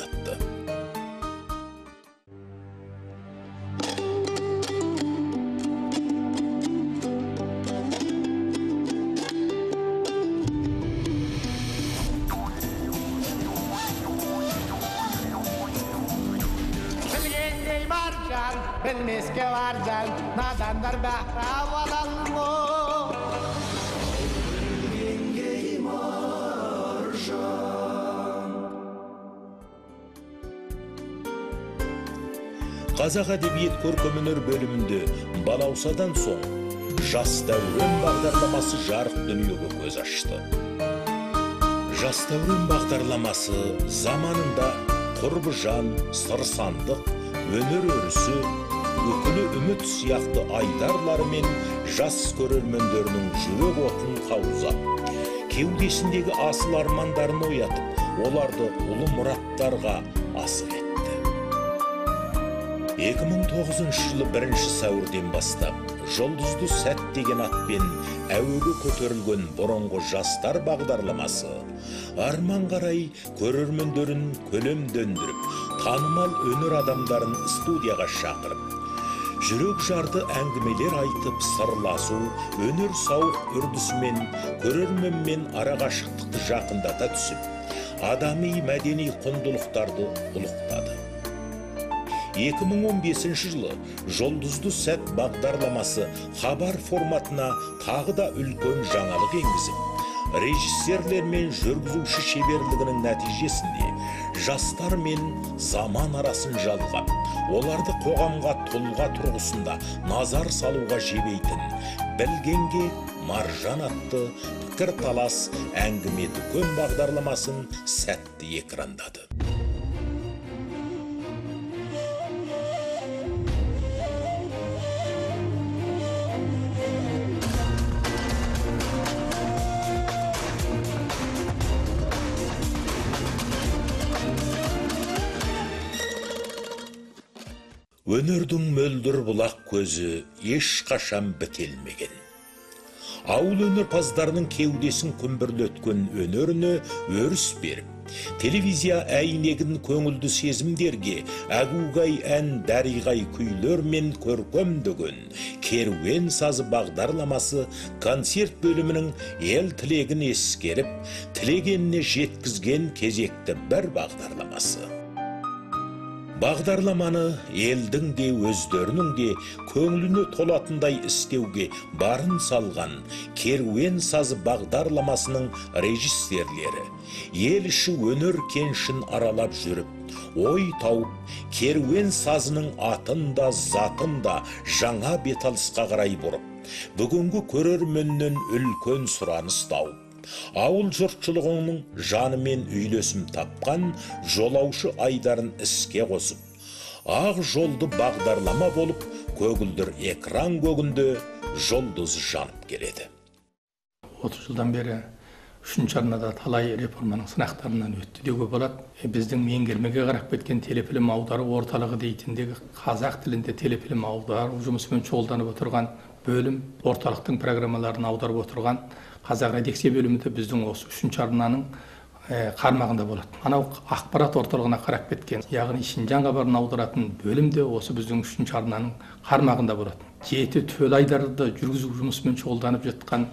Bilmezke var can, nadanlar bahra valalmo. Қазақ әдебиет көркемөнер бөлімінде Балаусадан соң Жас дәурен бағдарламасы жарық дүниеге көз ашты. Жас дәурен бағдарламасы заманында құрбы жан, сыр сандық, өнер өрісі, өкілі үміт сияқты айдарларымен жас көрермендерінің жүрек отын қаузап, кеудесіндегі асыл армандарын оятып, оларды ұлы мұраттарға асық етті. 2009 жылы 1 сәуірден бастап Жұлдызды сәт деген атпен әуеге көтерілген бұрынғы жастар бағдарламасы арман қарай көрермендерін көлемдендіріп, танымал өнер адамдарын студияға шақырып, жүрек жарды әңгімелер айтып сырласу, өнер сауық үрдісімен көрерменмен арақашықтықты жақындата түсіп, адами мәдени құндылықтарды ұлықтады. 2015 жылы Жұлдызды сәт бағдарламасы хабар форматына тағы да үлкен жаңалық енгізіп, режиссерлер мен жүргізуші шеберлігінің нәтижесінде жастар мен заман арасын жалғап, оларды қоғамға тұлға тұрғысында назар салуға жебейтін білгенге маржан атты пікірталас әңгіме дүкен бағдарламасын сәтті экрандады. Өнердің мөлдір бұлақ көзі ешқашан бітелмеген. Ауыл өнерпаздарының кеудесін күмбірлеткен өнеріне өріс беріп, телевизия әйнегін көңілді сезімдерге, әгугай ән дәріғай күйлер мен көркемдігін, керуен сазы бағдарламасы концерт бөлімінің ел тілегін ескеріп, тілегеніне жеткізген кезекті бір бағдарламасы. Бағдарламаны елдің де өздерінің де көңіліне толатындай істеуге барын салған керуен сазы бағдарламасының режиссерлері ел іші өнер кеншін аралап жүріп, ой тауып, керуен сазының атын да затын да жаңа беталысқа қарай бұрып, бүгінгі көрерменнен үлкен сұраныс тауып, ауыл жұртшылығының жанымен үйлесім тапқан жолаушы айдарын іске қосып, ақ жолды бағдарлама болып, көгілдір экран көгінде жұлдыз жанып келеді. 30 жылдан бері үшінші арнада талай реформаның сынақтарынан өтті деуге болады. Біздің меңгермеге қарап кеткен телефильм аудару орталығы дейтіндегі қазақ тілінде телефильм аудару жұмысымен шұғылданып отырған бөлім, орталықтың программаларын аударып отырған қазақ редакция бөлімі де біздің осы үшінші арнаның қармағында болады. Анау ақпарат орталығына қарап кеткен, яғни Шинжаң хабарын аударатын бөлім де осы біздің үшінші арнаның қармағында болады. 7 төл айдарды жүргізу жұмысымен шұғылданып жатқан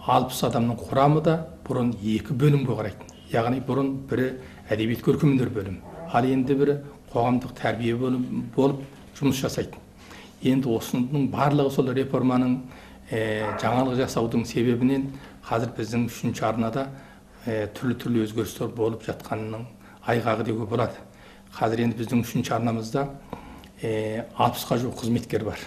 60 адамның құрамы да бұрын 2 бөлімге қарайтын. Яғни бұрын бірі әдебиет көркемдер бөлімі, ал енді бірі қоғамдық тәрбие бөлімі болып жұмыс жасайтын. Енді осының барлығы сол реформаның жаңалық жасаудың себебінен қазір біздің үшінші арнада түрлі өзгерістер болып жатқанының айғағы деуге болады. Қазір енді біздің үшінші арнамызда 60-ға жуық қызметкер бар.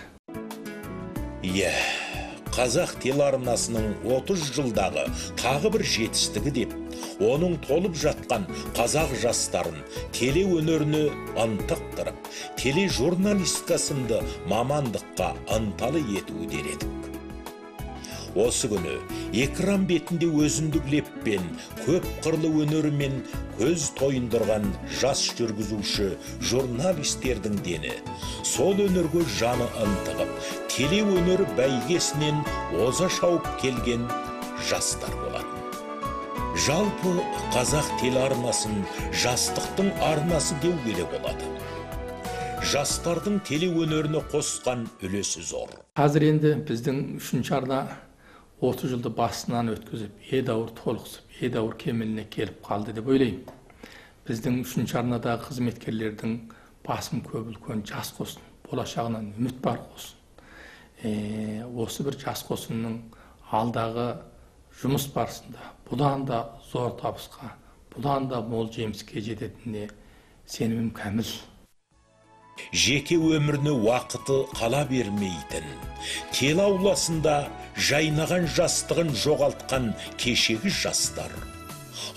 Қазақ телеарнасының 30 жылдағы тағы бір жетістігі деп, оның толып жатқан қазақ жастарын теле өнеріне ынтықтырып, теле журналистика сынды мамандыққа ынталы етуі дер едік. Осы күні экран бетінде өзіндік леппен, көп қырлы өнерімен көз тойындырған жас жүргізуші журналистердің дені, сол өнерге жаны ынтығып, теле өнері бәйгесінен оза шауып келген жастар болатын. Жалпы қазақ телеарнасын жастықтың арнасы деуге де болады. Жастардың теле өнеріне қосқан үлесі зор. Қазір енді біздің үшінші арна 30 жылды басынан өткізіп, едәуір толықсып, едәуір кемеліне келіп қалды деп ойлаймын. Біздің үшінші арнадағы қызметкерлердің басым көп үлкен жас қосын, болашағынан үміт бар қосын. Осы бір жас қосынның алдағы жұмыс барысында бұдан да зор табысқа, бұдан да мол жеміске жететініне сенімім кәміл. Жеке өміріне уақыты қала бермейтін, теле ауласында жайнаған жастығын жоғалтқан кешегі жастар.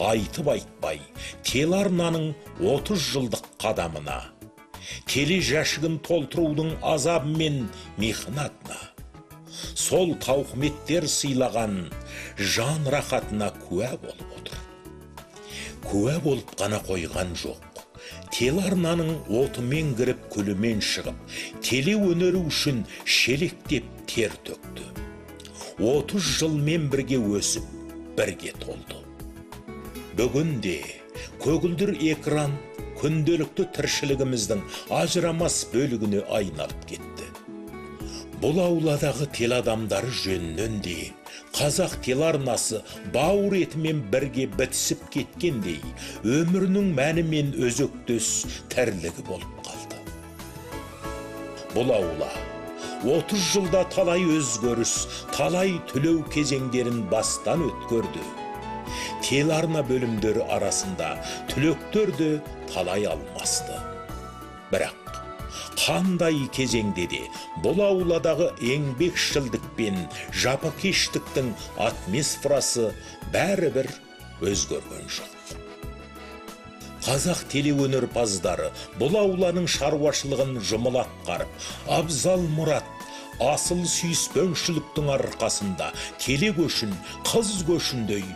Айтып айтпай, телеарнаның 30 жылдық қадамына, теле жәшігін толтырудың азабы мен мехнатына, сол тауқыметтер сыйлаған жан рахатына куә болып отыр. Куә болып қана қойған жоқ. Телеарнаның отымен кіріп, күлімен шығып, теле өнері үшін шелектеп тер төкті. 30 жылмен бірге өсіп, бірге толды. Бүгінде көгілдір экран күнделікті тіршілігіміздің ажырамас бөлігіне айналып кетті. Бұл ауладағы телеадамдары жөнінен де қазақ телеарнасы бауыр етімен бірге бітісіп кеткендей, өмірінің мәні мен өзектес тірлігі болып қалды. Бұл аула 30 жылда талай өзгеріс, талай түлеу кезеңдерін бастан өткөрді. Телеарна бөлімдері арасында түлектер де талай алмасты. Бірақ қандай кезеңде де бұл ауладағы еңбекшілдік пен жапакештіктің атмосферасы бәрібір өзгерген жоқ. Қазақ телеөнерпаздары бұл ауланың шаруашылығын жұмыла атқарып, абзал мұрат, асыл сүйіспеншіліктің арқасында теле көшін, қыз көшіндей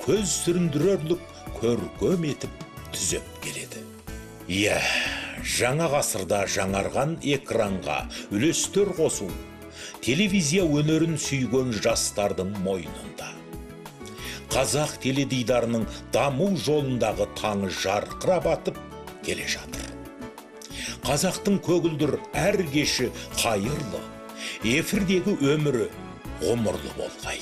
көз сүріндірерлік көркем етіп түзеп келеді. жаңа ғасырда жаңарған экранға үлестер қосу телевизия өнерін сүйген жастардың мойнында. Қазақ теледидарының даму жолындағы таңы жарқырап атып келе жатыр. Қазақтың көгілдір әр кеші қайырлы, эфирдегі өмірі ғұмырлы болғай.